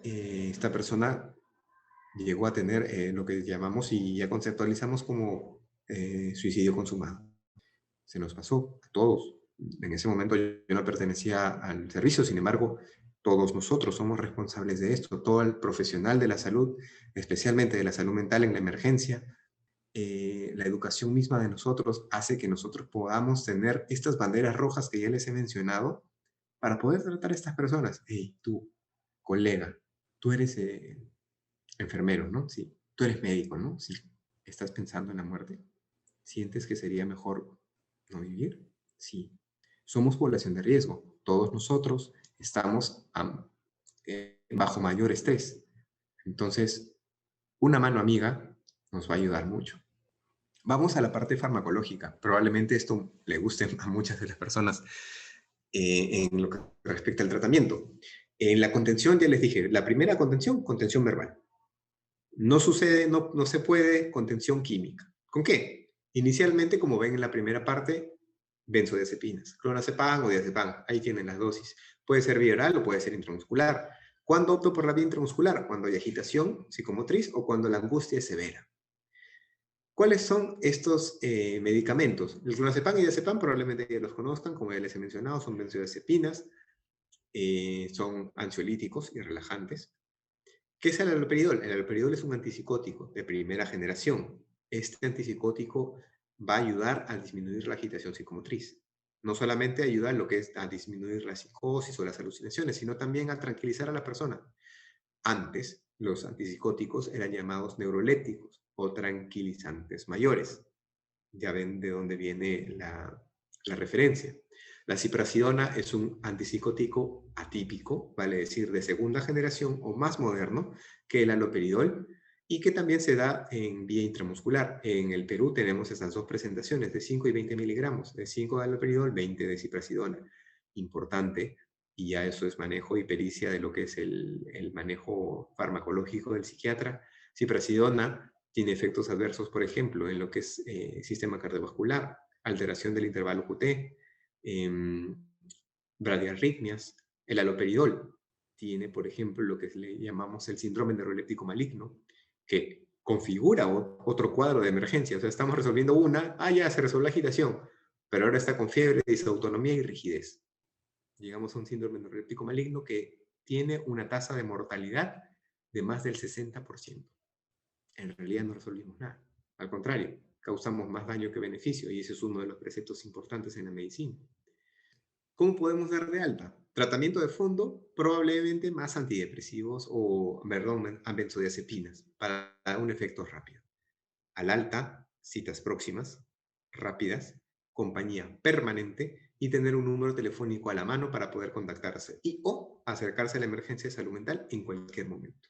Esta persona llegó a tener lo que llamamos y ya conceptualizamos como suicidio consumado. Se nos pasó a todos. En ese momento yo no pertenecía al servicio, sin embargo, todos nosotros somos responsables de esto. Todo el profesional de la salud, especialmente de la salud mental en la emergencia, la educación misma de nosotros hace que nosotros podamos tener estas banderas rojas que ya les he mencionado para poder tratar a estas personas. Hey, tú, colega, tú eres enfermero, ¿no? Sí. Tú eres médico, ¿no? Sí. ¿Estás pensando en la muerte? ¿Sientes que sería mejor no vivir? Sí. Somos población de riesgo. Todos nosotros estamos bajo mayor estrés. Entonces, una mano amiga nos va a ayudar mucho. Vamos a la parte farmacológica. Probablemente esto le guste a muchas de las personas en lo que respecta al tratamiento. En la contención, ya les dije, la primera contención, contención verbal. No sucede, no se puede contención química. ¿Con qué? Inicialmente, como ven en la primera parte, benzodiazepinas, clonazepam o diazepam. Ahí tienen las dosis. Puede ser vía oral o puede ser intramuscular. ¿Cuándo opto por la vía intramuscular? Cuando hay agitación psicomotriz o cuando la angustia es severa. ¿Cuáles son estos medicamentos? El clonazepam y diazepam probablemente ya los conozcan, como ya les he mencionado, son benzodiazepinas, son ansiolíticos y relajantes. ¿Qué es el haloperidol? El haloperidol es un antipsicótico de primera generación. Este antipsicótico va a ayudar a disminuir la agitación psicomotriz. No solamente ayuda a lo que es a disminuir la psicosis o las alucinaciones, sino también a tranquilizar a la persona. Antes, los antipsicóticos eran llamados neurolépticos o tranquilizantes mayores. Ya ven de dónde viene la referencia. La ciprasidona es un antipsicótico atípico, vale decir, de segunda generación o más moderno que el haloperidol, y que también se da en vía intramuscular. En el Perú tenemos estas dos presentaciones de 5 y 20 miligramos, de 5 de haloperidol, 20 de ciprasidona. Importante, y ya eso es manejo y pericia de lo que es el manejo farmacológico del psiquiatra. Ciprasidona tiene efectos adversos, por ejemplo, en lo que es sistema cardiovascular, alteración del intervalo QT, eh, bradiarritmias. El haloperidol tiene, por ejemplo, lo que le llamamos el síndrome neuroléptico maligno, que configura otro cuadro de emergencia. O sea, estamos resolviendo una, ya se resolvió la agitación, pero ahora está con fiebre, disautonomía y rigidez. Llegamos a un síndrome neuroléptico maligno que tiene una tasa de mortalidad de más del 60%. En realidad no resolvimos nada. Al contrario, causamos más daño que beneficio, y ese es uno de los preceptos importantes en la medicina. ¿Cómo podemos dar de alta? Tratamiento de fondo, probablemente más antidepresivos o, perdón, benzodiazepinas para un efecto rápido. Al alta, citas próximas, rápidas, compañía permanente y tener un número telefónico a la mano para poder contactarse y o acercarse a la emergencia de salud mental en cualquier momento.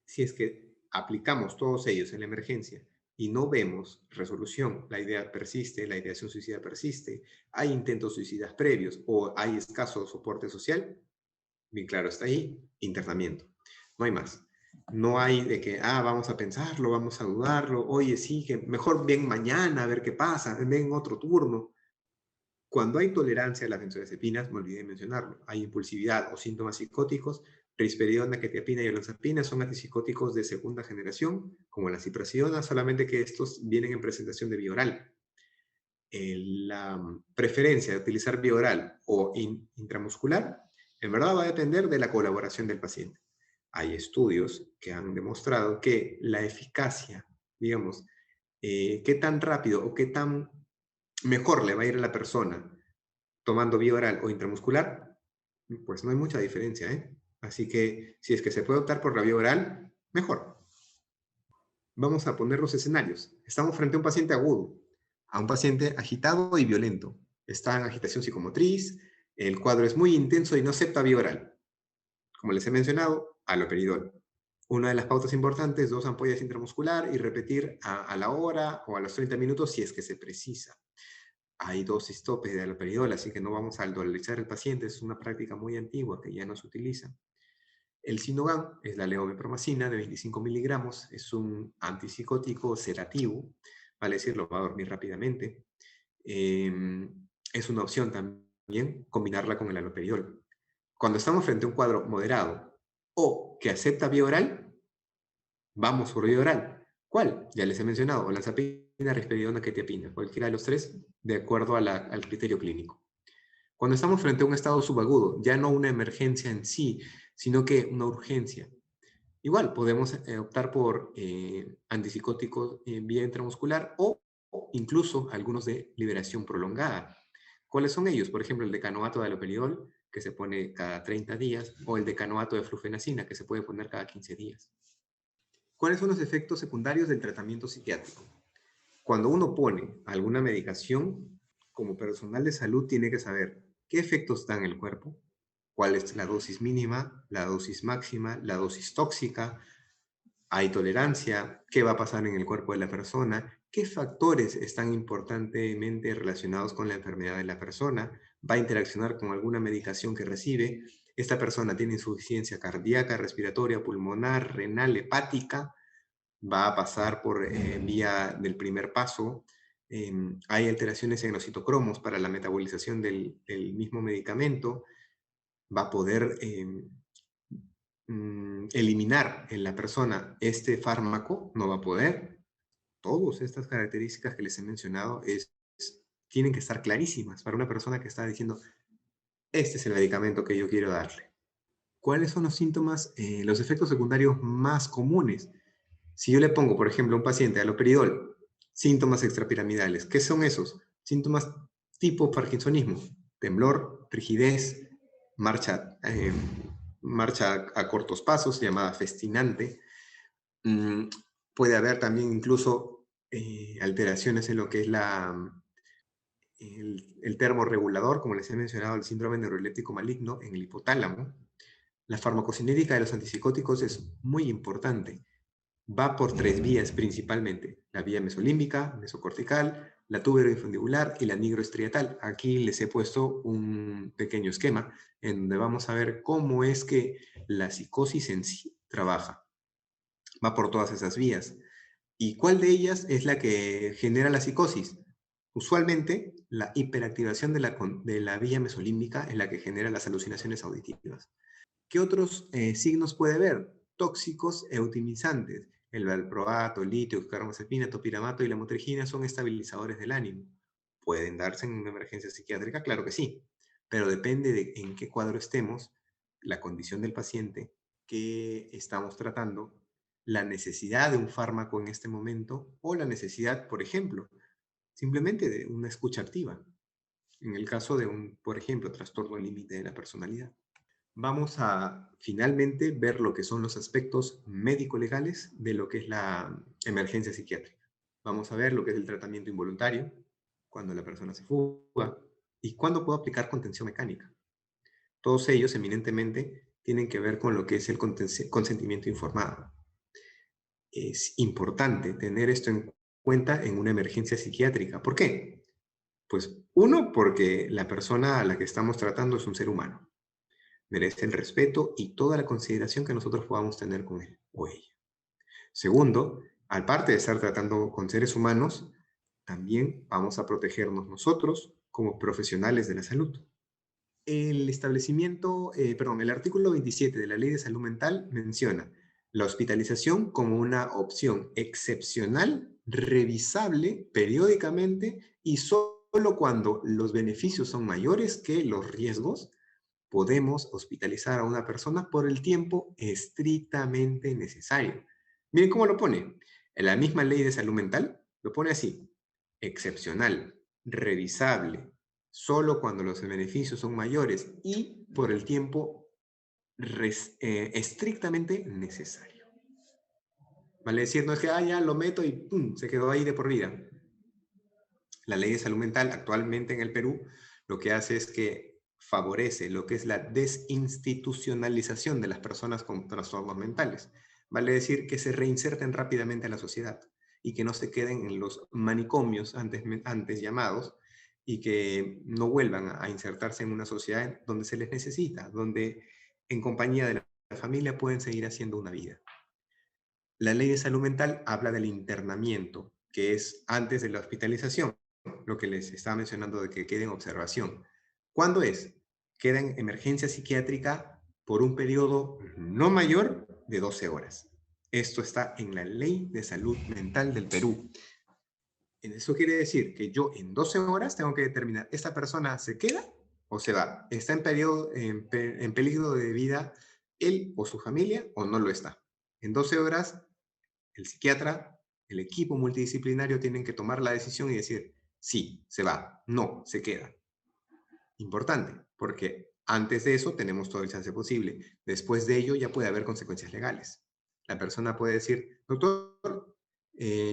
Si es que aplicamos todos ellos en la emergencia y no vemos resolución, la idea persiste, la ideación suicida persiste, hay intentos suicidas previos o hay escaso soporte social, bien claro está ahí, internamiento. No hay más. No hay de que, vamos a pensarlo, vamos a dudarlo, oye, sí, que mejor ven mañana a ver qué pasa, ven otro turno. Cuando hay tolerancia a las benzodiazepinas, me olvidé de mencionarlo, hay impulsividad o síntomas psicóticos, risperidona, quetiapina y olanzapina son antipsicóticos de segunda generación, como la ciprasidona, solamente que estos vienen en presentación de vía oral. La preferencia de utilizar vía oral o intramuscular, en verdad va a depender de la colaboración del paciente. Hay estudios que han demostrado que la eficacia, digamos, qué tan rápido o qué tan mejor le va a ir a la persona tomando vía oral o intramuscular, pues no hay mucha diferencia, ¿eh? Así que si es que se puede optar por la vía oral, mejor. Vamos a poner los escenarios. Estamos frente a un paciente agudo, a un paciente agitado y violento. Está en agitación psicomotriz, el cuadro es muy intenso y no acepta vía oral. Como les he mencionado, haloperidol. Una de las pautas importantes, 2 ampollas intramuscular y repetir a la hora o a los 30 minutos si es que se precisa. Hay dosis tope de haloperidol, así que no vamos a dolarizar al paciente, es una práctica muy antigua que ya no se utiliza. El Sinogan es la levomepromacina de 25 miligramos, es un antipsicótico sedativo, vale decirlo, va a dormir rápidamente. Es una opción también combinarla con el haloperidol. Cuando estamos frente a un cuadro moderado o que acepta vía oral, vamos por vía oral. ¿Cuál? Ya les he mencionado, olanzapina, risperidona, quetiapina, cualquiera de los tres, de acuerdo al criterio clínico. Cuando estamos frente a un estado subagudo, ya no una emergencia en sí, sino que una urgencia. Igual, podemos optar por antipsicóticos en vía intramuscular o incluso algunos de liberación prolongada. ¿Cuáles son ellos? Por ejemplo, el decanoato de haloperidol, que se pone cada 30 días, o el decanoato de flufenacina, que se puede poner cada 15 días. ¿Cuáles son los efectos secundarios del tratamiento psiquiátrico? Cuando uno pone alguna medicación, como personal de salud tiene que saber qué efectos da en el cuerpo, cuál es la dosis mínima, la dosis máxima, la dosis tóxica, hay tolerancia, qué va a pasar en el cuerpo de la persona, qué factores están importantemente relacionados con la enfermedad de la persona, va a interaccionar con alguna medicación que recibe, esta persona tiene insuficiencia cardíaca, respiratoria, pulmonar, renal, hepática, va a pasar por vía del primer paso. Hay alteraciones en los citocromos para la metabolización del mismo medicamento. Va a poder eliminar en la persona este fármaco, no va a poder. Todas estas características que les he mencionado tienen que estar clarísimas para una persona que está diciendo, este es el medicamento que yo quiero darle. ¿Cuáles son los síntomas, los efectos secundarios más comunes? Si yo le pongo, por ejemplo, a un paciente haloperidol, síntomas extrapiramidales, ¿qué son esos? Síntomas tipo parkinsonismo, temblor, rigidez, marcha, marcha a cortos pasos, llamada festinante. Puede haber también incluso alteraciones en lo que es el termorregulador, como les he mencionado, el síndrome neuroléptico maligno en el hipotálamo. La farmacocinética de los antipsicóticos es muy importante. Va por tres vías principalmente: la vía mesolímbica, mesocortical, la tuberoinfundibular y la nigroestriatal. Aquí les he puesto un pequeño esquema en donde vamos a ver cómo es que la psicosis en sí trabaja. Va por todas esas vías. ¿Y cuál de ellas es la que genera la psicosis? Usualmente, la hiperactivación de la vía mesolímbica es la que genera las alucinaciones auditivas. ¿Qué otros signos puede ver? Tóxicos e eutimizantes. El valproato, el litio, carbamazepina, topiramato y la motrigina son estabilizadores del ánimo. ¿Pueden darse en una emergencia psiquiátrica? Claro que sí, pero depende de en qué cuadro estemos, la condición del paciente, qué estamos tratando, la necesidad de un fármaco en este momento o la necesidad, por ejemplo, simplemente de una escucha activa, en el caso de un, por ejemplo, trastorno límite de la personalidad. Vamos a finalmente ver lo que son los aspectos médico-legales de lo que es la emergencia psiquiátrica. Vamos a ver lo que es el tratamiento involuntario, cuando la persona se fuga y cuándo puedo aplicar contención mecánica. Todos ellos eminentemente tienen que ver con lo que es el consentimiento informado. Es importante tener esto en cuenta en una emergencia psiquiátrica. ¿Por qué? Pues uno, porque la persona a la que estamos tratando es un ser humano. Merece el respeto y toda la consideración que nosotros podamos tener con él o ella. Segundo, aparte de estar tratando con seres humanos, también vamos a protegernos nosotros como profesionales de la salud. El artículo 27 de la Ley de Salud Mental menciona la hospitalización como una opción excepcional, revisable periódicamente y solo cuando los beneficios son mayores que los riesgos podemos hospitalizar a una persona por el tiempo estrictamente necesario. Miren cómo lo pone. En la misma Ley de Salud Mental lo pone así: excepcional, revisable, solo cuando los beneficios son mayores y por el tiempo estrictamente necesario. Vale decir, no es que ya lo meto y ¡pum!, se quedó ahí de por vida. La Ley de Salud Mental actualmente en el Perú lo que hace es que favorece lo que es la desinstitucionalización de las personas con trastornos mentales. Vale decir que se reinserten rápidamente a la sociedad y que no se queden en los manicomios antes llamados y que no vuelvan a insertarse en una sociedad donde se les necesita, donde en compañía de la familia pueden seguir haciendo una vida. La Ley de Salud Mental habla del internamiento, que es antes de la hospitalización, lo que les estaba mencionando de que quede en observación. ¿Cuándo es? Queda en emergencia psiquiátrica por un periodo no mayor de 12 horas. Esto está en la Ley de Salud Mental del Perú. Eso quiere decir que yo en 12 horas tengo que determinar, ¿esta persona se queda o se va? ¿Está en peligro de vida él o su familia o no lo está? En 12 horas el psiquiatra, el equipo multidisciplinario tienen que tomar la decisión y decir, sí, se va, no, se queda. Importante, porque antes de eso tenemos todo el chance posible. Después de ello ya puede haber consecuencias legales. La persona puede decir, doctor,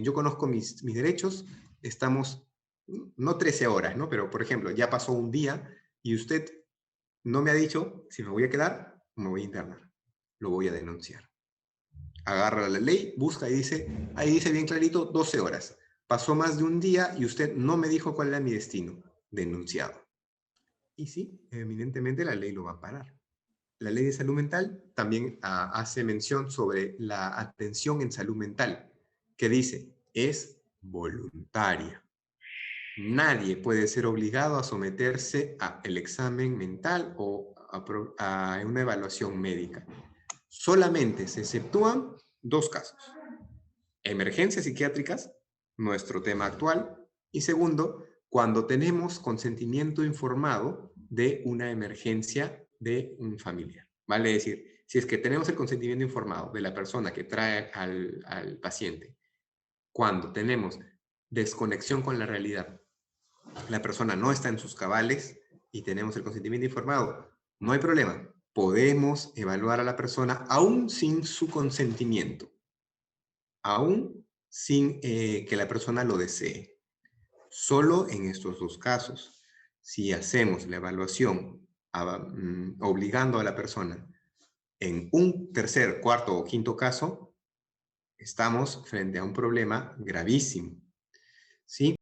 yo conozco mis derechos, estamos, no 13 horas, ¿no? Pero, por ejemplo, ya pasó un día y usted no me ha dicho si me voy a quedar o me voy a internar. Lo voy a denunciar. Agarra la ley, busca y dice, ahí dice bien clarito, 12 horas. Pasó más de un día y usted no me dijo cuál era mi destino. Denunciado. Y sí, evidentemente la ley lo va a parar. La ley de salud mental también hace mención sobre la atención en salud mental, que dice, es voluntaria. Nadie puede ser obligado a someterse al examen mental o a una evaluación médica. Solamente se exceptúan dos casos: emergencias psiquiátricas, nuestro tema actual, y segundo, cuando tenemos consentimiento informado de una emergencia de un familiar. Vale decir, si es que tenemos el consentimiento informado de la persona que trae al paciente, cuando tenemos desconexión con la realidad, la persona no está en sus cabales y tenemos el consentimiento informado, no hay problema. Podemos evaluar a la persona aún sin su consentimiento, aún sin que la persona lo desee. Solo en estos dos casos, si hacemos la evaluación obligando a la persona en un tercer, cuarto o quinto caso, estamos frente a un problema gravísimo, ¿sí?